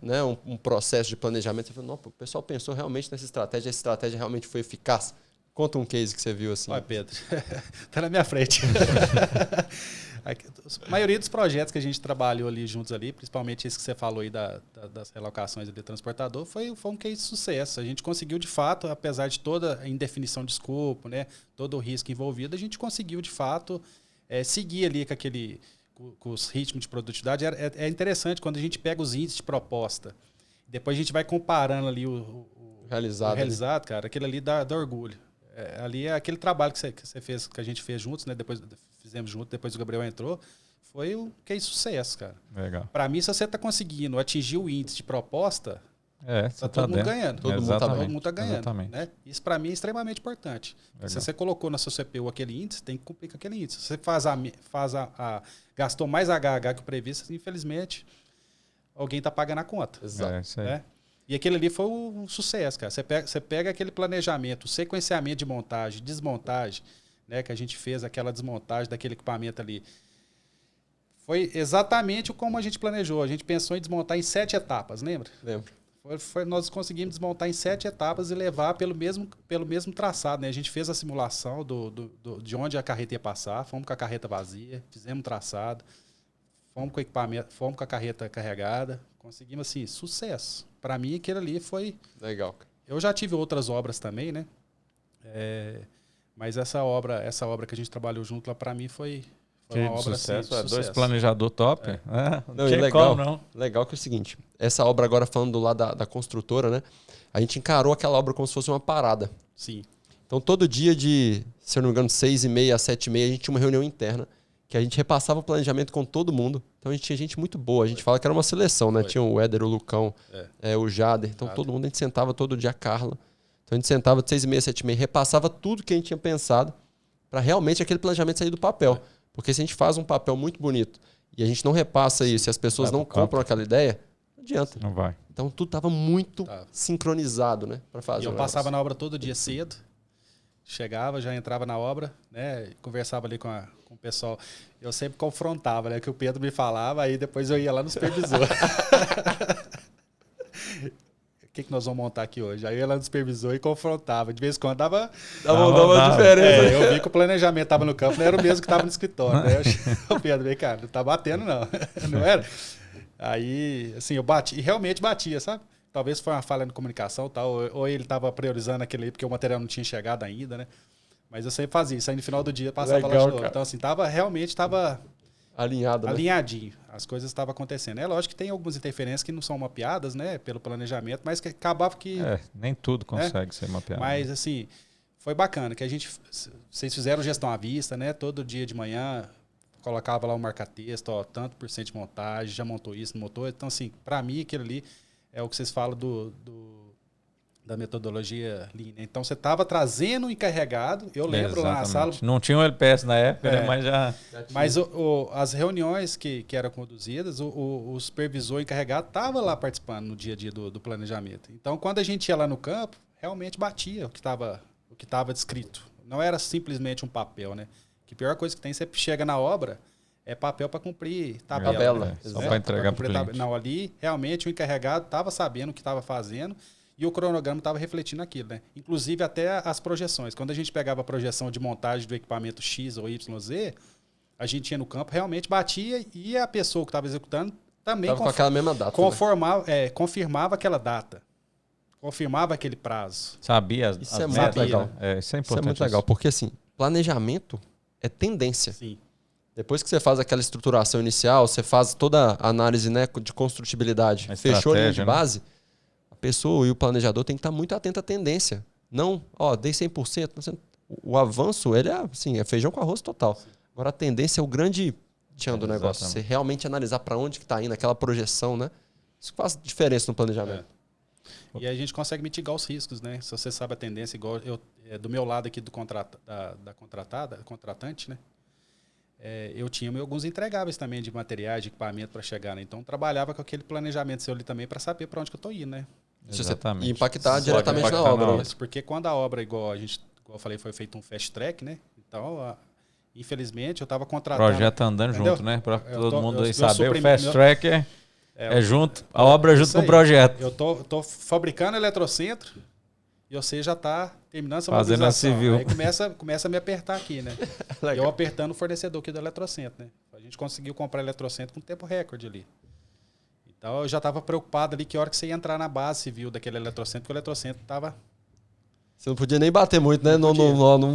[SPEAKER 2] né, um processo de planejamento, você falou, não, o pessoal pensou realmente nessa estratégia, a estratégia realmente foi eficaz. Conta um case que você viu assim.
[SPEAKER 3] Olha, Pedro, tá na minha frente. A maioria dos projetos que a gente trabalhou ali juntos ali, principalmente esse que você falou aí das relocações de transportador, foi um case de sucesso. A gente conseguiu, de fato, apesar de toda a indefinição de escopo, né, todo o risco envolvido, a gente conseguiu, de fato, seguir ali com os ritmos de produtividade. É interessante quando a gente pega os índices de proposta, depois a gente vai comparando ali o realizado, cara, aquele ali dá orgulho. Ali é aquele trabalho que você fez, que a gente fez juntos, né? Fizemos juntos, depois o Gabriel entrou. Foi um case sucesso, cara.
[SPEAKER 1] Legal.
[SPEAKER 3] Para mim, se você está conseguindo atingir o índice de proposta,
[SPEAKER 1] tá
[SPEAKER 3] todo mundo ganhando.
[SPEAKER 1] Todo mundo
[SPEAKER 3] está ganhando.
[SPEAKER 1] Exatamente.
[SPEAKER 3] Né? Isso, para mim, é extremamente importante. Se você colocou na sua CPU aquele índice, tem que cumprir com aquele índice. Se você gastou mais HH que o previsto, infelizmente, alguém está pagando a conta.
[SPEAKER 2] Exato.
[SPEAKER 1] Isso aí.
[SPEAKER 3] Né? E aquele ali foi um sucesso, cara. Você pega aquele planejamento, o sequenciamento de montagem, desmontagem, né, que a gente fez aquela desmontagem daquele equipamento ali. Foi exatamente como a gente planejou. A gente pensou em desmontar em 7 etapas, lembra?
[SPEAKER 2] Lembro.
[SPEAKER 3] Nós conseguimos desmontar em 7 etapas e levar pelo mesmo traçado, né? A gente fez a simulação de onde a carreta ia passar, fomos com a carreta vazia, fizemos traçado, fomos com o equipamento, fomos com a carreta carregada, conseguimos, assim, sucesso. Para mim, aquele ali foi...
[SPEAKER 2] Legal.
[SPEAKER 3] Eu já tive outras obras também, né? Mas essa obra que a gente trabalhou junto lá, para mim, foi uma obra
[SPEAKER 1] sucesso.
[SPEAKER 3] Assim, de
[SPEAKER 1] dois planejador top.
[SPEAKER 2] Não, e legal que é o seguinte, essa obra agora falando do lado da construtora, né? A gente encarou aquela obra como se fosse uma parada.
[SPEAKER 3] Sim.
[SPEAKER 2] Então todo dia se eu não me engano, 6h30 às 7h30, a gente tinha uma reunião interna que a gente repassava o planejamento com todo mundo. Então a gente tinha gente muito boa. A gente fala que era uma seleção, né? Tinha o Éder, o Lucão, o Jader. Então todo mundo, a gente sentava todo dia, a Carla. Então a gente sentava de 6h30 às 7h30, repassava tudo que a gente tinha pensado para realmente aquele planejamento sair do papel. Porque se a gente faz um papel muito bonito e a gente não repassa isso, e as pessoas não compram aquela ideia, não adianta.
[SPEAKER 1] Não vai.
[SPEAKER 2] Então tudo estava muito sincronizado, né? Para fazer.
[SPEAKER 3] E eu passava na obra todo dia cedo. Chegava, já entrava na obra, né? Conversava ali com o pessoal. Eu sempre confrontava, né? Que o Pedro me falava, aí depois eu ia lá no supervisor. O que nós vamos montar aqui hoje? Aí eu ia lá no supervisor e confrontava. De vez em quando dava uma diferença. Eu vi que o planejamento estava no campo, não era o mesmo que estava no escritório. Né? O Pedro, vem, cara, não tá batendo, não. Não era? Aí, assim, eu bati, e realmente batia, sabe? Talvez foi uma falha de comunicação, tal, ou ele estava priorizando aquele aí porque o material não tinha chegado ainda, né? Mas eu sempre fazia isso. Aí no final do dia passava lá de novo. Então, assim, realmente estava
[SPEAKER 2] Alinhado, né?
[SPEAKER 3] Alinhadinho. As coisas estavam acontecendo. É lógico que tem algumas interferências que não são mapeadas, né? Pelo planejamento, mas que acabava que...
[SPEAKER 1] Nem tudo consegue ser mapeado.
[SPEAKER 3] Mas, assim, foi bacana que vocês fizeram gestão à vista, né? Todo dia de manhã colocava lá um marca-texto, ó, tanto por cento de montagem, já montou isso, não montou. Então, assim, para mim, aquilo ali é o que vocês falam da metodologia Lean. Então, você estava trazendo o encarregado, eu lembro lá na sala...
[SPEAKER 1] Não tinha um LPS na época, né? Mas já...
[SPEAKER 3] Mas as reuniões que eram conduzidas, o supervisor encarregado estava lá participando no dia a dia do planejamento. Então, quando a gente ia lá no campo, realmente batia o que estava descrito. Não era simplesmente um papel, né? Que a pior coisa que tem, você chega na obra, é papel para cumprir tabela.
[SPEAKER 1] Né? Só para entregar para o cliente.
[SPEAKER 3] Não, ali, realmente, o encarregado estava sabendo o que estava fazendo e o cronograma estava refletindo aquilo, né? Inclusive, até as projeções. Quando a gente pegava a projeção de montagem do equipamento X ou YZ, a gente ia no campo, realmente batia e a pessoa que estava executando também
[SPEAKER 2] com aquela mesma data,
[SPEAKER 3] confirmava aquela data. Confirmava aquele prazo.
[SPEAKER 1] Sabia
[SPEAKER 2] isso é muito legal.
[SPEAKER 1] Isso é importante.
[SPEAKER 2] Isso é muito legal, porque assim, planejamento é tendência.
[SPEAKER 3] Sim.
[SPEAKER 2] Depois que você faz aquela estruturação inicial, você faz toda a análise, né, de construtibilidade, fechou a linha de base, a pessoa e o planejador tem que estar muito atento à tendência. Não, dei 100%. O avanço, ele é feijão com arroz total. Sim. Agora a tendência é o grande tchan do negócio. Você realmente analisar para onde que está indo, aquela projeção, né? Isso faz diferença no planejamento.
[SPEAKER 3] E aí a gente consegue mitigar os riscos, né? Se você sabe a tendência, igual do meu lado aqui da contratante, né? Eu tinha alguns entregáveis também de materiais, de equipamento para chegar, né? Então trabalhava com aquele planejamento seu ali também para saber para onde que eu estou indo, né?
[SPEAKER 1] Exatamente.
[SPEAKER 2] E impactar diretamente na obra.
[SPEAKER 3] Né? Porque quando a obra, igual eu falei, foi feito um fast track, né? Então, infelizmente, eu estava contratando...
[SPEAKER 1] O projeto andando junto, né? Para todo mundo aí saber, o fast track é junto, a
[SPEAKER 3] obra
[SPEAKER 1] obra junto com o projeto.
[SPEAKER 3] Eu tô fabricando eletrocentro e você já está terminando essa
[SPEAKER 1] fazendo a civil.
[SPEAKER 3] Aí começa a me apertar aqui, né? Eu apertando o fornecedor aqui do eletrocentro, né? A gente conseguiu comprar eletrocentro com tempo recorde ali. Então eu já estava preocupado ali que hora que você ia entrar na base civil daquele eletrocentro, porque o eletrocentro estava...
[SPEAKER 2] Você não podia nem bater muito, né? Não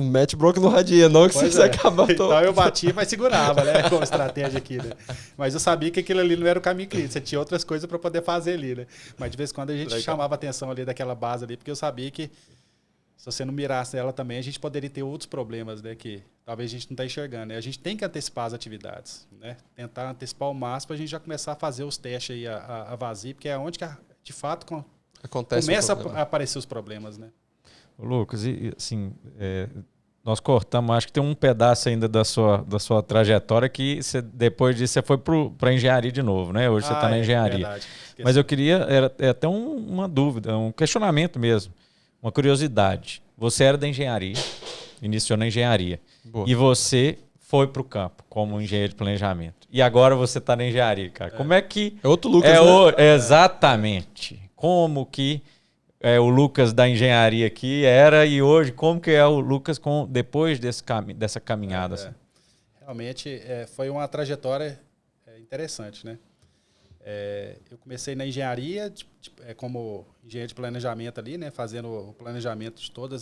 [SPEAKER 2] mete bronca no radinho, não, que você acaba todo.
[SPEAKER 3] Então eu batia, mas segurava, né? Com estratégia aqui, né? Mas eu sabia que aquilo ali não era o caminho crítico. Você tinha outras coisas para poder fazer ali, né? Mas de vez em quando a gente chamava a atenção ali daquela base ali, porque eu sabia que se você não mirasse ela também, a gente poderia ter outros problemas, né? Que talvez a gente não está enxergando, né? A gente tem que antecipar as atividades, né? Tentar antecipar o máximo para a gente já começar a fazer os testes aí a vazio, porque é onde que de fato começa a aparecer os problemas, né?
[SPEAKER 1] Lucas, assim, nós cortamos, acho que tem um pedaço ainda da sua trajetória que depois disso você foi para a engenharia de novo, né? Hoje você está na engenharia.
[SPEAKER 3] Verdade.
[SPEAKER 1] Mas eu queria, era até uma dúvida, um questionamento mesmo, uma curiosidade. Você era da engenharia, iniciou na engenharia, e você foi para o campo como engenheiro de planejamento. E agora você está na engenharia, cara. Como é que...
[SPEAKER 2] É outro Lucas, né?
[SPEAKER 1] Exatamente. Como que... o Lucas da engenharia aqui era e hoje como que é o Lucas depois dessa caminhada? Assim?
[SPEAKER 3] Realmente foi uma trajetória interessante, né? Eu comecei na engenharia como engenheiro de planejamento ali, né? Fazendo o planejamento de toda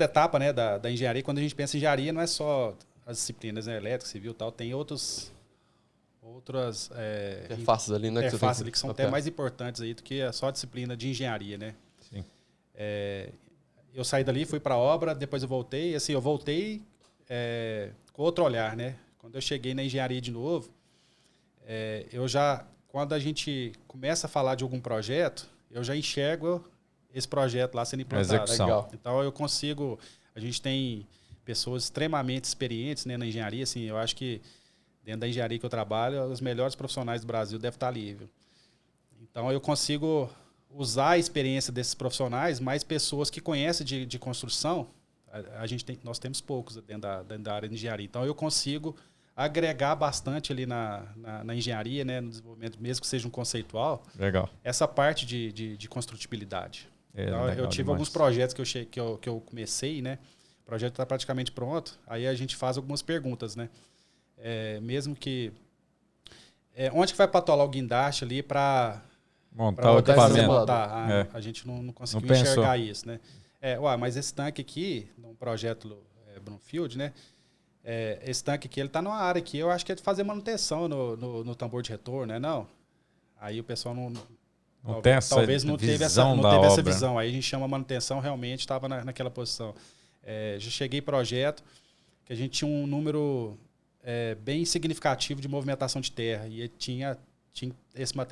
[SPEAKER 3] etapa, né? da engenharia. Quando a gente pensa em engenharia, não é só as disciplinas, né? Elétrica, civil e tal, tem outras
[SPEAKER 2] interfaces ali, né?
[SPEAKER 3] Interfaces ali que são até mais importantes aí do que só a disciplina de engenharia, né?
[SPEAKER 1] Sim.
[SPEAKER 3] Eu saí dali, fui para a obra, depois eu voltei. Assim, eu voltei com outro olhar, né? Quando eu cheguei na engenharia de novo, quando a gente começa a falar de algum projeto, eu já enxergo esse projeto lá sendo implantado.
[SPEAKER 1] Execução.
[SPEAKER 3] Então eu consigo... A gente tem pessoas extremamente experientes, né, na engenharia, assim, eu acho que dentro da engenharia que eu trabalho, os melhores profissionais do Brasil devem estar ali, viu? Então, eu consigo usar a experiência desses profissionais, mais pessoas que conhecem de construção, nós temos poucos dentro da área de engenharia. Então, eu consigo agregar bastante ali na engenharia, né, no desenvolvimento, mesmo que seja um conceitual,
[SPEAKER 1] legal,
[SPEAKER 3] essa parte de construtibilidade. Então, eu tive alguns projetos que eu comecei, né? O projeto está praticamente pronto, aí a gente faz algumas perguntas, né? Mesmo que... onde que vai patolar o guindaste ali para
[SPEAKER 1] montar o equipamento?
[SPEAKER 3] A gente não conseguiu enxergar isso, né? Mas esse tanque aqui, num projeto Brownfield, né? esse tanque aqui, ele está numa área aqui, eu acho que é de fazer manutenção no tambor de retorno, né? Não. Aí o pessoal talvez não teve essa visão. Aí a gente chama manutenção, realmente estava naquela posição. Já cheguei em projeto que a gente tinha um número bem significativo de movimentação de terra. E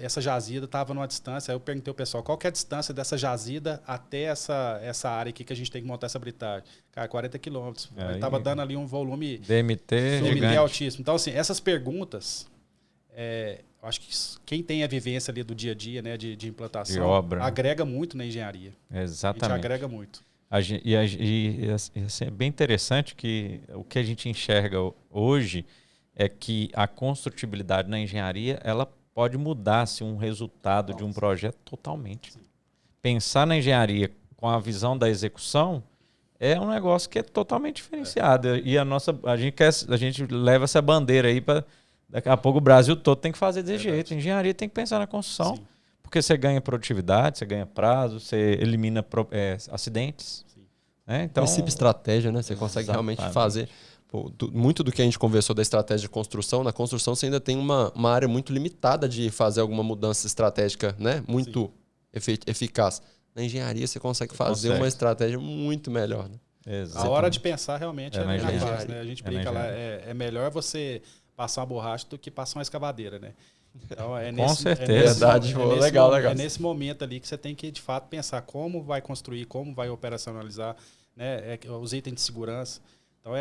[SPEAKER 3] essa jazida estava numa distância. Aí eu perguntei ao pessoal, qual que é a distância dessa jazida até essa área aqui que a gente tem que montar essa britagem? Cara, 40 quilômetros. Estava dando ali um volume
[SPEAKER 1] DMT gigante.
[SPEAKER 3] altíssimo. Então, assim, essas perguntas, eu acho que quem tem a vivência ali do dia a dia, né, de implantação,
[SPEAKER 1] de obra,
[SPEAKER 3] agrega muito na engenharia.
[SPEAKER 1] Exatamente.
[SPEAKER 3] A gente agrega muito.
[SPEAKER 1] E assim, é bem interessante que o que a gente enxerga hoje é que a construtibilidade na engenharia, ela pode mudar um resultado de um projeto totalmente. Sim. Pensar na engenharia com a visão da execução é um negócio que é totalmente diferenciado. E a gente leva essa bandeira aí para daqui a pouco o Brasil todo tem que fazer desse jeito. A engenharia tem que pensar na construção. Sim. Porque você ganha produtividade, você ganha prazo, você elimina acidentes. Né? Então,
[SPEAKER 2] princípio estratégia, né? Você consegue realmente fazer. Muito do que a gente conversou da estratégia de construção, na construção você ainda tem uma área muito limitada de fazer alguma mudança estratégica, né? Muito eficaz. Na engenharia você consegue fazer uma estratégia muito melhor. Né?
[SPEAKER 3] A hora de pensar realmente é mais fácil. Né? A gente brinca lá, é melhor você passar uma borracha do que passar uma escavadeira, né? Então,
[SPEAKER 1] com certeza.
[SPEAKER 2] Legal.
[SPEAKER 3] É nesse momento ali que você tem que, de fato, pensar como vai construir, como vai operacionalizar, né? Os itens de segurança. Então,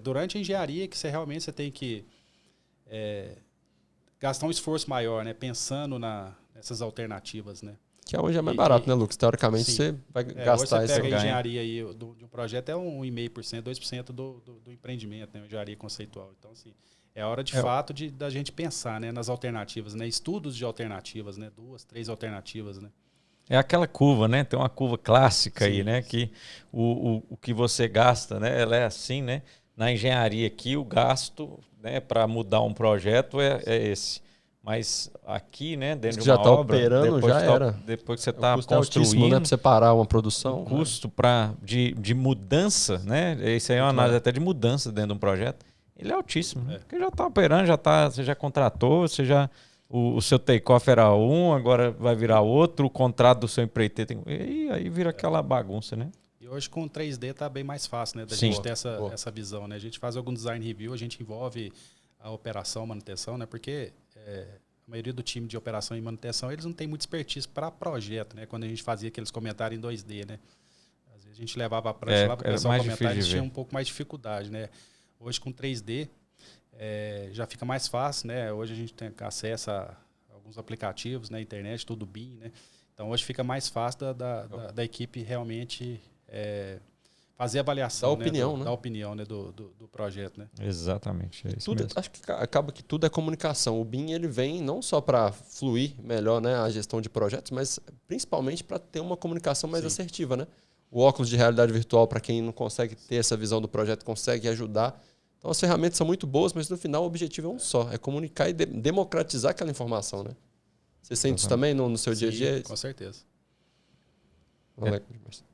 [SPEAKER 3] durante a engenharia que você tem que gastar um esforço maior, né? Pensando nessas alternativas, né?
[SPEAKER 2] Que hoje é mais barato, né, Lucas? Teoricamente, você vai gastar
[SPEAKER 3] isso. Você pega a engenharia aí de um projeto, é 1,5%, 2% do empreendimento, né? Engenharia conceitual. Então, assim, é hora de fato da gente pensar, né, nas alternativas, né? Estudos de alternativas, né? 2, 3 alternativas, né?
[SPEAKER 1] É aquela curva, né? Tem uma curva clássica aí, né? Que o que você gasta, né? Ela é assim, né? Na engenharia aqui, o gasto, né, para mudar um projeto é esse. Mas aqui, né, dentro de uma obra,
[SPEAKER 2] operando,
[SPEAKER 1] depois que você está construindo,
[SPEAKER 2] altíssimo, né, para você parar uma produção.
[SPEAKER 1] O custo de mudança, né? Isso aí é uma análise até de mudança dentro de um projeto. Ele é altíssimo, né? Porque já está operando, você já contratou, o seu take-off era agora vai virar outro, o contrato do seu empreiteiro e aí vira aquela bagunça, né?
[SPEAKER 3] E hoje com o 3D está bem mais fácil, né? Da gente ter essa visão, né? A gente faz algum design review, a gente envolve a operação, manutenção, né? Porque a maioria do time de operação e manutenção, eles não têm muito expertise para projeto, né? Quando a gente fazia aqueles comentários em 2D, né? Às vezes a gente levava a prancha lá para o pessoal comentar, eles tinham um pouco mais de dificuldade, né? Hoje com 3D já fica mais fácil, né? Hoje a gente tem acesso a alguns aplicativos, né? Internet, tudo BIM, né? Então hoje fica mais fácil da equipe realmente fazer a avaliação da opinião, né? Do projeto, né?
[SPEAKER 1] Exatamente, é isso mesmo.
[SPEAKER 2] Acho que acaba que tudo é comunicação. O BIM ele vem não só para fluir melhor, né, a gestão de projetos, mas principalmente para ter uma comunicação mais assertiva, né? O óculos de realidade virtual, para quem não consegue ter essa visão do projeto, consegue ajudar. Então as ferramentas são muito boas, mas no final o objetivo é um só, é comunicar e democratizar aquela informação, né? Você sente isso também no seu dia a dia?
[SPEAKER 3] Com certeza.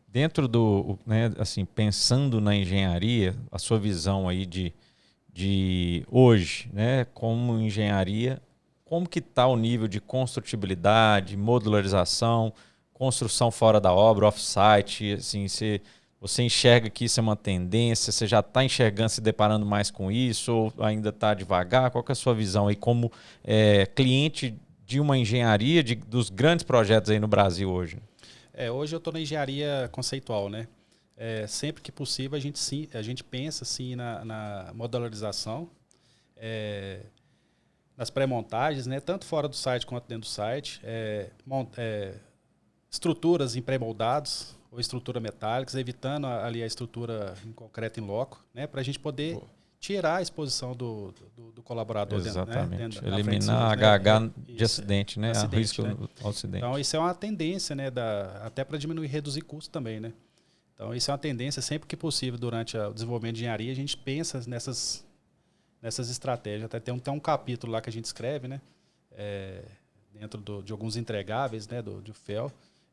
[SPEAKER 1] Dentro né, assim, pensando na engenharia, a sua visão aí de hoje, né, como engenharia, como que está o nível de construtibilidade, modularização, construção fora da obra, off-site, assim, você enxerga que isso é uma tendência, você já está enxergando, se deparando mais com isso, ou ainda está devagar? Qual que é a sua visão aí como cliente de uma engenharia, dos grandes projetos aí no Brasil hoje?
[SPEAKER 3] Hoje eu estou na engenharia conceitual, né? Sempre que possível a gente pensa sim na modularização, nas pré-montagens, né? Tanto fora do site quanto dentro do site, estruturas em pré-moldados ou estrutura metálicas, evitando ali a estrutura em concreto em loco, né? Para a gente poder tirar a exposição do colaborador.
[SPEAKER 1] Exatamente.
[SPEAKER 3] Dentro
[SPEAKER 1] eliminar HH de acidente, né? Risco ao acidente.
[SPEAKER 3] Então, isso é uma tendência, né? Até para diminuir e reduzir custos também, né? Então, isso é uma tendência, sempre que possível, durante o desenvolvimento de engenharia, a gente pensa nessas estratégias. Até tem um capítulo lá que a gente escreve, né? Dentro de alguns entregáveis, né? Do FEL,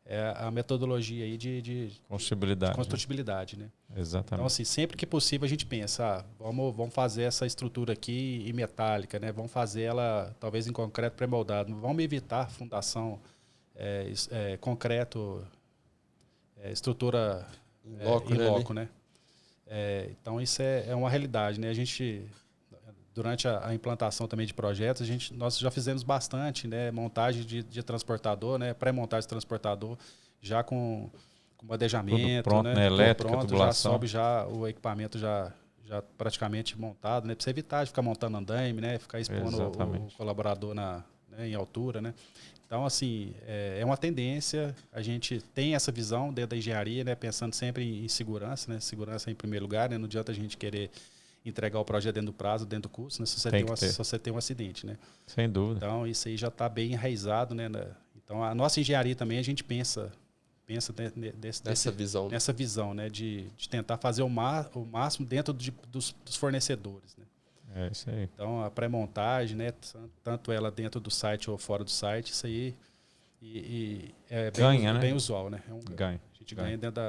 [SPEAKER 3] é a metodologia aí de construtibilidade, né?
[SPEAKER 1] Exatamente.
[SPEAKER 3] Então, assim, sempre que possível a gente pensa, vamos fazer essa estrutura aqui em metálica, né? Vamos fazer ela talvez em concreto pré-moldado. Vamos evitar fundação, concreto, estrutura em loco, né? Então, isso é uma realidade, né? A gente, durante a implantação também de projetos, nós já fizemos bastante, né? Montagem de transportador, né? Pré-montagem de transportador, já com madejamento,
[SPEAKER 1] tudo pronto, né? Elétrica,
[SPEAKER 3] pronto,
[SPEAKER 1] tubulação.
[SPEAKER 3] já sobe o equipamento já praticamente montado, né? Para você evitar de ficar montando andaime, né? Ficar expondo o colaborador em altura, né? Então, assim, é uma tendência, a gente tem essa visão dentro da engenharia, né? Pensando sempre em segurança, né? Segurança em primeiro lugar, né? Não adianta a gente querer entregar o projeto dentro do prazo, dentro do custo, né? Se você tem um acidente, né?
[SPEAKER 1] Sem dúvida.
[SPEAKER 3] Então, isso aí já está bem enraizado, né? Então, a nossa engenharia também, a gente pensa nessa visão, né? De tentar fazer o máximo dentro dos fornecedores, né?
[SPEAKER 1] É isso aí.
[SPEAKER 3] Então, a pré-montagem, né? Tanto ela dentro do site ou fora do site, isso aí é bem usual, né?
[SPEAKER 1] Ganho.
[SPEAKER 3] A gente ganha dentro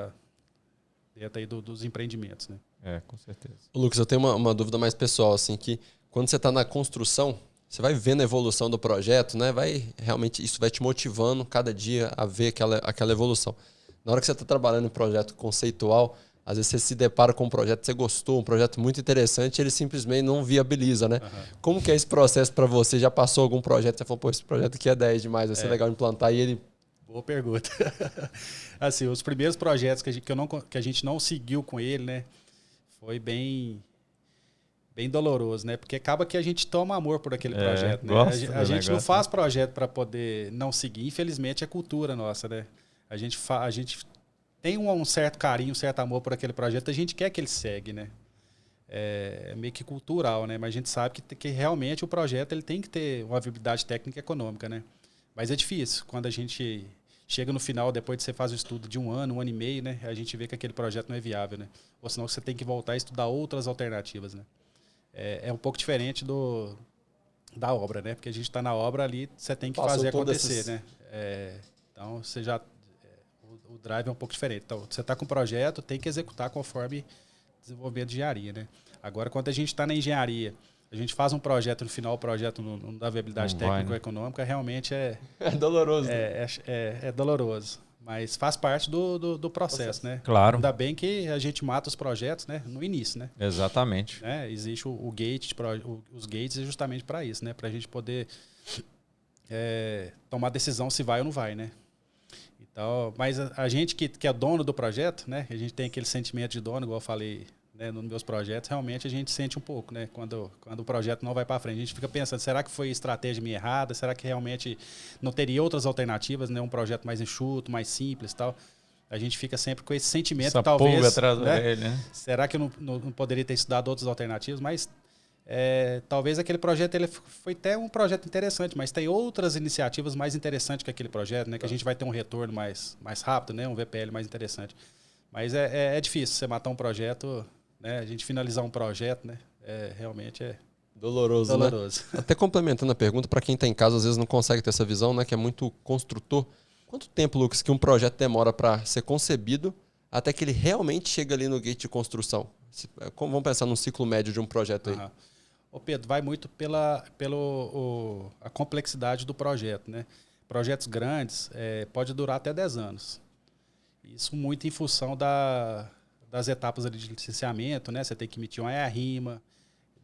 [SPEAKER 3] aí dos empreendimentos, né?
[SPEAKER 1] Com certeza.
[SPEAKER 2] Lucas, eu tenho uma dúvida mais pessoal, assim, que quando você está na construção, você vai vendo a evolução do projeto, né? Realmente isso vai te motivando cada dia a ver aquela evolução. Na hora que você está trabalhando em projeto conceitual, às vezes você se depara com um projeto que você gostou, um projeto muito interessante, e ele simplesmente não viabiliza, né? Uhum. Como que é esse processo para você? Já passou algum projeto? Você falou, pô, esse projeto aqui é 10 demais, vai ser legal implantar, e ele...
[SPEAKER 3] Boa pergunta. Assim, os primeiros projetos que a gente não seguiu com ele, né? Foi bem doloroso, né? Porque acaba que a gente toma amor por aquele projeto, né? A gente não faz projeto para poder não seguir. Infelizmente, é cultura nossa, né? A gente tem um certo carinho, um certo amor por aquele projeto. A gente quer que ele segue, né? É meio que cultural, né? Mas a gente sabe que realmente o projeto ele tem que ter uma viabilidade técnica e econômica, né? Mas é difícil. Quando a gente chega no final, depois de você faz o estudo de um ano e meio, né? A gente vê que aquele projeto não é viável, né? Ou senão você tem que voltar a estudar outras alternativas, né? É um pouco diferente da obra, né? Porque a gente está na obra ali, você tem que fazer acontecer, né? Então, você já... O drive é um pouco diferente. Então, você está com um projeto, tem que executar conforme desenvolvimento de engenharia, né? Agora, quando a gente está na engenharia, a gente faz um projeto, no final o projeto não dá viabilidade técnica ou econômica, realmente é
[SPEAKER 2] doloroso.
[SPEAKER 3] É doloroso. Mas faz parte do processo, né?
[SPEAKER 1] Claro.
[SPEAKER 3] Ainda bem que a gente mata os projetos, né? No início, né?
[SPEAKER 1] Exatamente.
[SPEAKER 3] Existe o gate, os gates é justamente para isso, né? Para a gente poder tomar decisão se vai ou não vai, né? Então, mas a gente que é dono do projeto, né? A gente tem aquele sentimento de dono, igual eu falei, né, nos meus projetos, realmente a gente sente um pouco, né? Quando o projeto não vai para frente. A gente fica pensando, será que foi estratégia minha errada? Será que realmente não teria outras alternativas, né? Um projeto mais enxuto, mais simples e tal. A gente fica sempre com esse sentimento,
[SPEAKER 1] essa
[SPEAKER 3] talvez...
[SPEAKER 1] pulga atrás dele, né?
[SPEAKER 3] Será que eu não poderia ter estudado outras alternativas? Mas talvez aquele projeto ele foi até um projeto interessante, mas tem outras iniciativas mais interessantes que aquele projeto, né? Que a gente vai ter um retorno mais rápido, né? Um VPL mais interessante. Mas é difícil você matar um projeto... Né? A gente finalizar um projeto, né? Realmente é
[SPEAKER 2] doloroso. Né? Até complementando a pergunta, para quem está em casa, às vezes não consegue ter essa visão, né? Que é muito construtor. Quanto tempo, Lucas, que um projeto demora para ser concebido até que ele realmente chega ali no gate de construção? Vamos pensar num ciclo médio de um projeto aí.
[SPEAKER 3] Ô Pedro, vai muito pela a complexidade do projeto, né? Projetos grandes pode durar até 10 anos. Isso muito em função das etapas ali de licenciamento, né? Você tem que emitir uma EA-RIMA,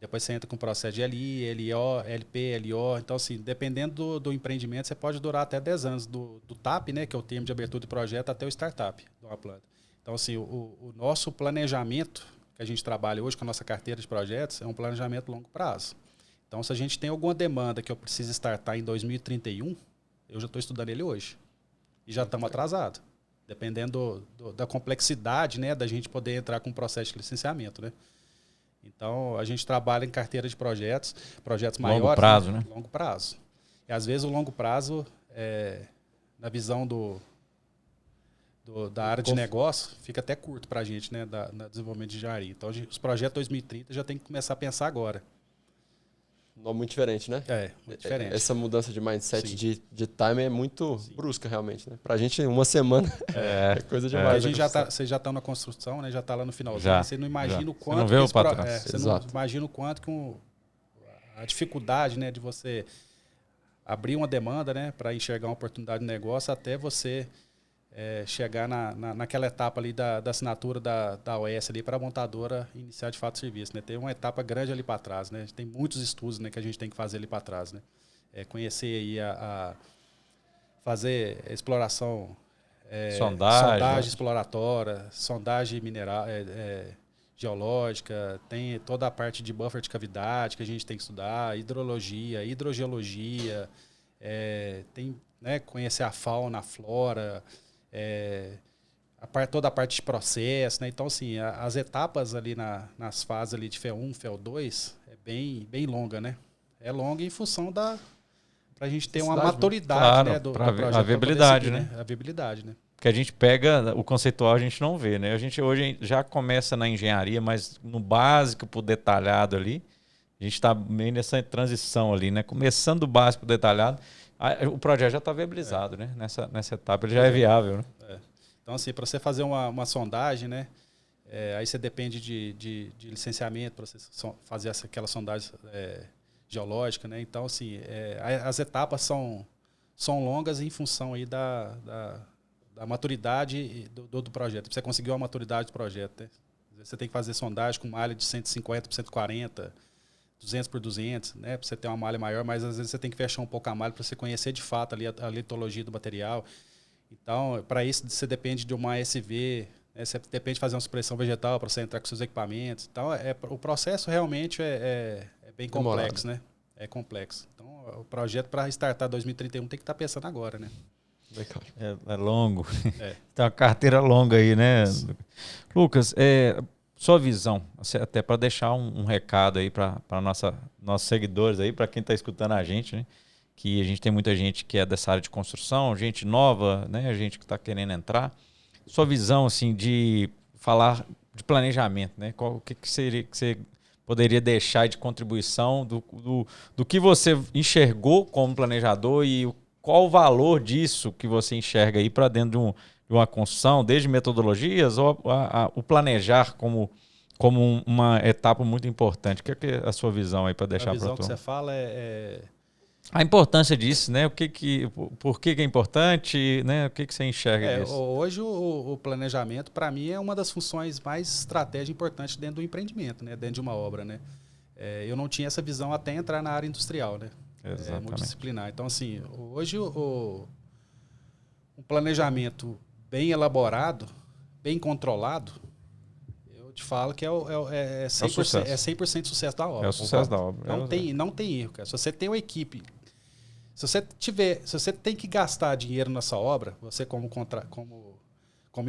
[SPEAKER 3] depois você entra com o processo de LI, LO, LP, LO. Então, assim, dependendo do empreendimento, você pode durar até 10 anos do TAP, né? Que é o termo de abertura de projeto, até o startup de uma planta. Então, assim, o nosso planejamento que a gente trabalha hoje com a nossa carteira de projetos é um planejamento a longo prazo. Então, se a gente tem alguma demanda que eu preciso startar em 2031, eu já estou estudando ele hoje. E já estamos atrasados. Dependendo da complexidade, né, da gente poder entrar com o processo de licenciamento, né? Então, a gente trabalha em carteira de projetos maiores.
[SPEAKER 1] Longo prazo, né?
[SPEAKER 3] Longo prazo. E, às vezes, o longo prazo, na visão da área de negócio, fica até curto para a gente, né, da desenvolvimento de engenharia. Então, os projetos 2030 já tem que começar a pensar agora.
[SPEAKER 2] Muito diferente, né?
[SPEAKER 3] Muito diferente.
[SPEAKER 2] Essa mudança de mindset
[SPEAKER 3] Sim.
[SPEAKER 2] de time é muito brusca, realmente, né? Pra gente, uma semana é coisa demais.
[SPEAKER 3] A gente vocês já estão na construção, né? Já está lá no finalzinho.
[SPEAKER 1] Já,
[SPEAKER 3] Você não imagina o quanto...
[SPEAKER 1] Você não vê o para trás.
[SPEAKER 3] Você não imagina o quanto que a dificuldade, né, de você abrir uma demanda, né, para enxergar uma oportunidade de negócio até você chegar naquela etapa ali da assinatura da OS ali para a montadora iniciar de fato o serviço, né? Tem uma etapa grande ali para trás, né? Tem muitos estudos, né, que a gente tem que fazer ali para trás, né? Conhecer aí fazer exploração, sondagem exploratória, sondagem mineral, geológica, tem toda a parte de buffer de cavidade que a gente tem que estudar, hidrologia, hidrogeologia, tem, né, conhecer a fauna, a flora, toda a parte de processo, né? Então, assim, as etapas ali nas fases ali de FEL1, FEL2 é bem longa, né? É longa em função para a gente ter uma maturidade, né, do projeto.
[SPEAKER 1] A viabilidade, seguir,
[SPEAKER 3] né? A viabilidade, né?
[SPEAKER 1] Porque a gente pega o conceitual, a gente não vê, né? A gente hoje já começa na engenharia, mas no básico pro detalhado ali, a gente está meio nessa transição ali, né? Começando do básico pro detalhado, o projeto já está viabilizado, né? Nessa etapa ele já é viável, né?
[SPEAKER 3] Então, assim, para você fazer uma sondagem, né? Aí você depende de licenciamento para você fazer aquela sondagem geológica, né? Então, assim, as etapas são longas em função aí da maturidade do projeto. Para você conseguir uma maturidade do projeto, né? Você tem que fazer sondagem com malha de 150 por 140, 200 por 200, né? Para você ter uma malha maior, mas às vezes você tem que fechar um pouco a malha para você conhecer de fato ali a litologia do material. Então, para isso, você depende de uma ASV, né? Você depende de fazer uma supressão vegetal para você entrar com seus equipamentos. Então, o processo realmente é bem complexo, né? É complexo. Então, o projeto para startar 2031 tem que estar pensando agora, né?
[SPEAKER 1] É longo. Tem uma carteira longa aí, né? Lucas, sua visão, até para deixar um recado aí para nossos seguidores aí, para quem está escutando a gente, né? Que a gente tem muita gente que é dessa área de construção, gente nova, né? Gente que está querendo entrar. Sua visão, assim, de falar de planejamento, né? O que seria que você poderia deixar de contribuição do que você enxergou como planejador e qual o valor disso que você enxerga aí para dentro de uma construção, desde metodologias ou o planejar como uma etapa muito importante? O que é a sua visão aí para deixar para
[SPEAKER 3] a visão que você fala
[SPEAKER 1] a importância disso, né? Por que é importante, né? O que você enxerga disso?
[SPEAKER 3] Hoje o planejamento, para mim, é uma das funções mais estratégicas importantes dentro do empreendimento, né? Dentro de uma obra, né? Eu não tinha essa visão até entrar na área industrial, né? Multidisciplinar. Então, assim, hoje um planejamento bem elaborado, bem controlado, eu te falo que é 100% sucesso da obra.
[SPEAKER 1] É o sucesso da obra.
[SPEAKER 3] Não tem erro, cara. Se você tem uma equipe, se você tem que gastar dinheiro nessa obra, você como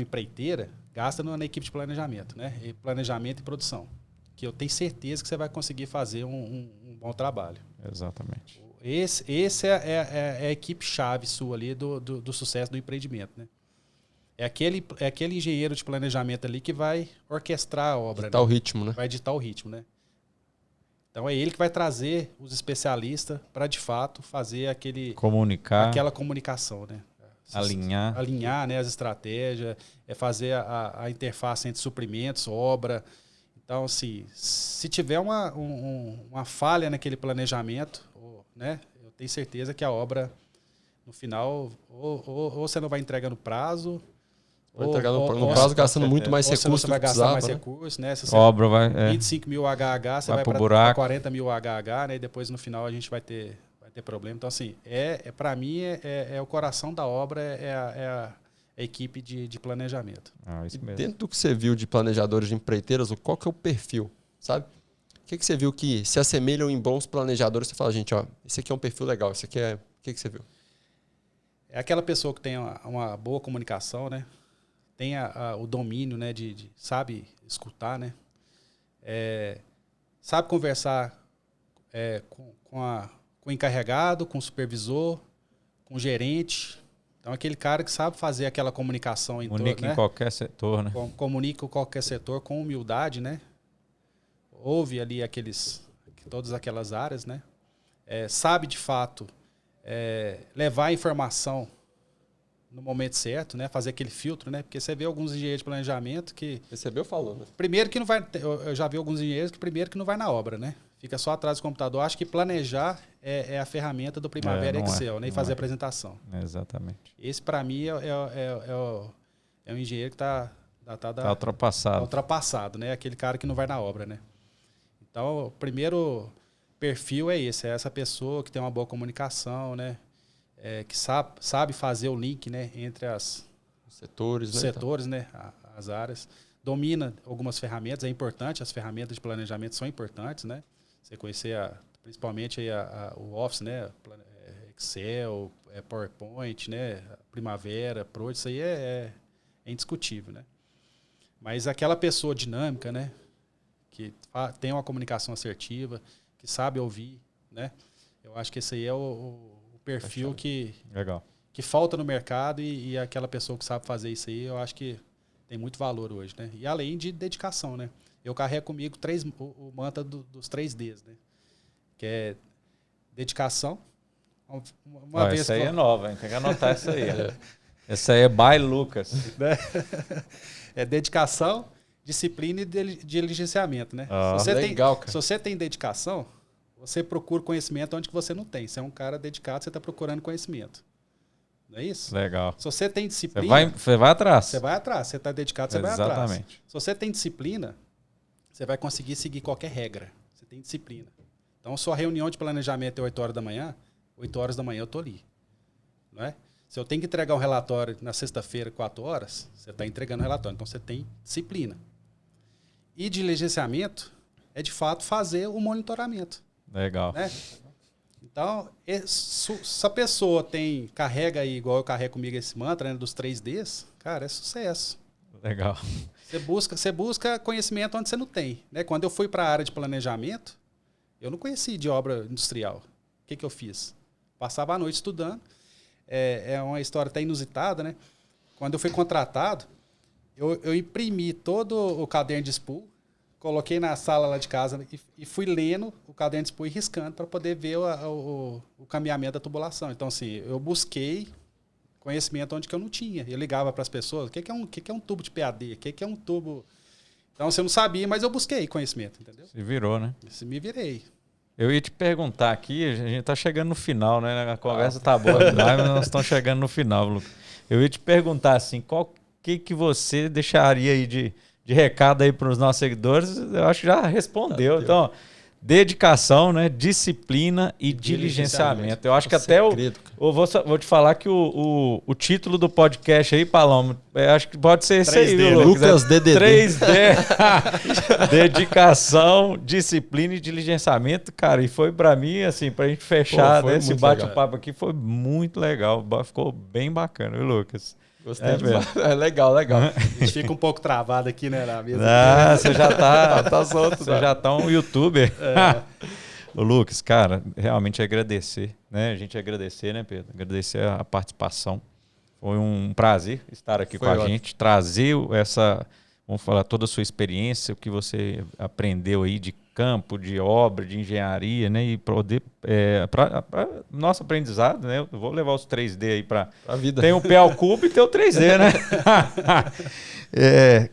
[SPEAKER 3] empreiteira, gasta na equipe de planejamento, né? Planejamento e produção. Que eu tenho certeza que você vai conseguir fazer um bom trabalho.
[SPEAKER 1] Exatamente.
[SPEAKER 3] Esse é a equipe-chave sua ali do sucesso do empreendimento, né? É aquele engenheiro de planejamento ali que vai orquestrar a obra.
[SPEAKER 2] Ditar o ritmo, né?
[SPEAKER 3] Vai ditar o ritmo, né? Então é ele que vai trazer os especialistas para, de fato, fazer aquela comunicação, né? Alinhar, né, as estratégias, fazer a interface entre suprimentos, obra. Então, assim, se tiver uma falha naquele planejamento, né, eu tenho certeza que a obra, no final, ou você não vai entregar no prazo,
[SPEAKER 2] vai entregar no prazo gastando muito mais recursos.
[SPEAKER 3] Você vai gastar mais recursos, né? Se você
[SPEAKER 1] obra vai
[SPEAKER 3] 25 mil HH, você vai para 40 mil HH, né? E depois no final a gente vai ter problema. Então, assim, para mim é o coração da obra, a equipe de planejamento.
[SPEAKER 1] Isso mesmo.
[SPEAKER 2] Dentro do que você viu de planejadores de empreiteiras, qual que é o perfil, sabe? O que você viu que se assemelham em bons planejadores? Você fala, gente, ó, esse aqui é um perfil legal, esse aqui é... O que você viu?
[SPEAKER 3] É aquela pessoa que tem uma boa comunicação, né? Tem o domínio, né? Sabe escutar, né? Sabe conversar com o encarregado, com o supervisor, com o gerente. Então, aquele cara que sabe fazer aquela comunicação
[SPEAKER 1] comunica em qualquer setor, né?
[SPEAKER 3] Comunica em qualquer setor com humildade, né? Ouve ali todas aquelas áreas, né? sabe de fato levar a informação no momento certo, né? Fazer aquele filtro, né? Porque você vê alguns engenheiros de planejamento que...
[SPEAKER 2] Recebeu, falou, né?
[SPEAKER 3] Primeiro que não vai... Eu já vi alguns engenheiros que primeiro que não vai na obra, né? Fica só atrás do computador. Acho que planejar é a ferramenta do Primavera Excel, né? E fazer a apresentação.
[SPEAKER 1] Exatamente.
[SPEAKER 3] Esse, para mim, é um engenheiro que está
[SPEAKER 1] ultrapassado.
[SPEAKER 3] Tá ultrapassado, né? Aquele cara que não vai na obra, né? Então, o primeiro perfil é esse. É essa pessoa que tem uma boa comunicação, né? Que sabe fazer o link, né, entre os setores, né, as áreas, domina algumas ferramentas, é importante, as ferramentas de planejamento são importantes, né, você conhecer principalmente aí o Office, né, Excel, PowerPoint, né, Primavera, Pro, isso aí é indiscutível, né, mas aquela pessoa dinâmica, né, que tem uma comunicação assertiva, que sabe ouvir, né, eu acho que esse aí é o perfil que falta no mercado e aquela pessoa que sabe fazer isso aí, eu acho que tem muito valor hoje, né? E além de dedicação, né? Eu carrego comigo o mantra dos 3Ds, né? Que é dedicação.
[SPEAKER 1] Essa aí é nova, hein? Tem que anotar essa aí. Essa aí é by Lucas.
[SPEAKER 3] É dedicação, disciplina e diligenciamento, né? Se você tem dedicação, você procura conhecimento onde que você não tem. Você é um cara dedicado, você está procurando conhecimento. Não é isso?
[SPEAKER 1] Legal.
[SPEAKER 3] Se você tem disciplina...
[SPEAKER 1] Você vai atrás.
[SPEAKER 3] Você vai atrás. Você está dedicado, você vai atrás.
[SPEAKER 1] Exatamente.
[SPEAKER 3] Se você tem disciplina, você vai conseguir seguir qualquer regra. Você tem disciplina. Então, sua reunião de planejamento é 8 horas da manhã, 8 horas da manhã eu estou ali. Não é? Se eu tenho que entregar um relatório na sexta-feira, 4 horas, você está entregando o relatório. Então, você tem disciplina. E diligenciamento é, de fato, fazer o monitoramento.
[SPEAKER 1] Legal.
[SPEAKER 3] Né? Então, se a pessoa carrega aí, igual eu carrego comigo esse mantra, né, dos 3Ds, cara, é sucesso.
[SPEAKER 1] Legal.
[SPEAKER 3] Você busca conhecimento onde você não tem. Né? Quando eu fui para a área de planejamento, eu não conhecia de obra industrial. O que eu fiz? Passava a noite estudando. É uma história até inusitada, né? Quando eu fui contratado, eu imprimi todo o caderno de spool, coloquei na sala lá de casa e fui lendo o caderno de spool e riscando para poder ver o caminhamento da tubulação. Então, assim, eu busquei conhecimento onde que eu não tinha. Eu ligava para as pessoas, o que é um tubo de PAD? O que é um tubo... Então, você não sabia, mas eu busquei conhecimento, entendeu?
[SPEAKER 1] Se virou, né?
[SPEAKER 3] Me virei.
[SPEAKER 1] Eu ia te perguntar aqui, a gente está chegando no final, né? A conversa tá boa, mas nós estamos chegando no final, Lucas. Eu ia te perguntar, assim, que você deixaria aí de recado aí para os nossos seguidores? Eu acho que já respondeu. Então, dedicação, né? Disciplina e diligenciamento. Eu acho que até eu vou te falar que o título do podcast aí, Palomo, acho que pode ser esse aí, viu,
[SPEAKER 2] Lucas DDD.
[SPEAKER 1] 3D. Dedicação, disciplina e diligenciamento, cara. E foi para mim, assim, pra gente fechar, né, esse bate-papo aqui, foi muito legal. Ficou bem bacana, viu, Lucas?
[SPEAKER 2] Gostei demais. É legal.
[SPEAKER 3] A gente fica um pouco travado aqui, né, na mesa.
[SPEAKER 1] Você já tá solto. Você já tá um youtuber. Ô, Lucas, cara, realmente agradecer, né? A gente agradecer, né, Pedro? Agradecer a participação. Foi um prazer estar aqui com a gente, trazer vamos falar, toda a sua experiência, o que você aprendeu aí de campo, de obra, de engenharia, né? E poder, para nosso aprendizado, né? Eu vou levar os 3D aí para a vida. Tem o pé ao cubo e tem o 3D, né?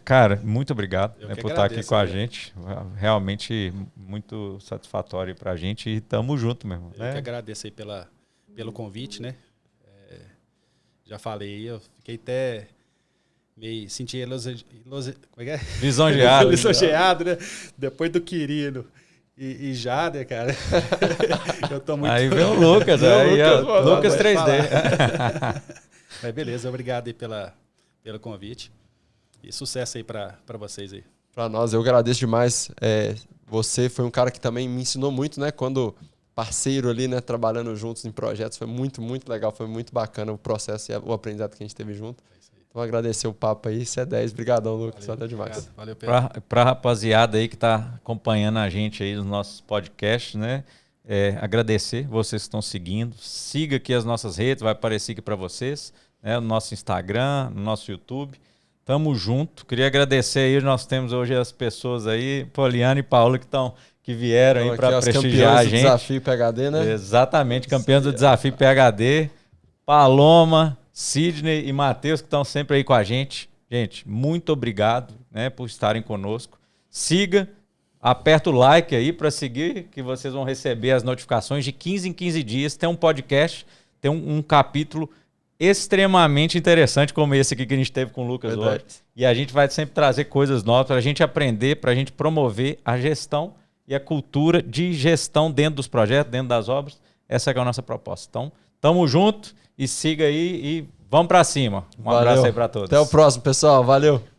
[SPEAKER 1] Cara, muito obrigado, né, por estar aqui com a gente. Realmente muito satisfatório para a gente e tamo junto mesmo.
[SPEAKER 3] Eu que agradeço aí pelo convite, né? Já falei, eu fiquei até meio senti lisonjeado, né? Depois do Quirino e Jader, cara. Eu tô muito...
[SPEAKER 1] Aí vem o Lucas, Lucas 3D.
[SPEAKER 3] Mas beleza, obrigado aí pelo convite. E sucesso aí para vocês aí.
[SPEAKER 2] Para nós, eu agradeço demais. Você foi um cara que também me ensinou muito, né? Quando parceiro ali, né? Trabalhando juntos em projetos. Foi muito, muito legal. Foi muito bacana o processo e o aprendizado que a gente teve junto. Então, agradecer o papo aí. Isso é 10. Obrigadão, Lucas. Valeu demais.
[SPEAKER 3] Valeu, Pedro.
[SPEAKER 1] Pra rapaziada aí que tá acompanhando a gente aí nos nossos podcasts, né? Agradecer vocês que estão seguindo. Siga aqui as nossas redes, vai aparecer aqui para vocês, né? No nosso Instagram, no nosso YouTube. Tamo junto. Queria agradecer aí, nós temos hoje as pessoas aí, Poliana e Paulo, que que vieram aí
[SPEAKER 2] Então,
[SPEAKER 1] para
[SPEAKER 2] aqui,
[SPEAKER 1] prestigiar a gente.
[SPEAKER 2] Desafio PHD, né?
[SPEAKER 1] Exatamente, campeões do Desafio PHD. Paloma, Sidney e Matheus, que estão sempre aí com a gente. Gente, muito obrigado, né, por estarem conosco. Siga, aperta o like aí para seguir, que vocês vão receber as notificações de 15 em 15 dias. Tem um podcast, tem um capítulo extremamente interessante como esse aqui que a gente teve com o Lucas hoje. E a gente vai sempre trazer coisas novas para a gente aprender, para a gente promover a gestão e a cultura de gestão dentro dos projetos, dentro das obras. Essa é a nossa proposta. Então, tamo junto e siga aí e vamos para cima. Um abraço aí para todos.
[SPEAKER 2] Até o próximo, pessoal. Valeu.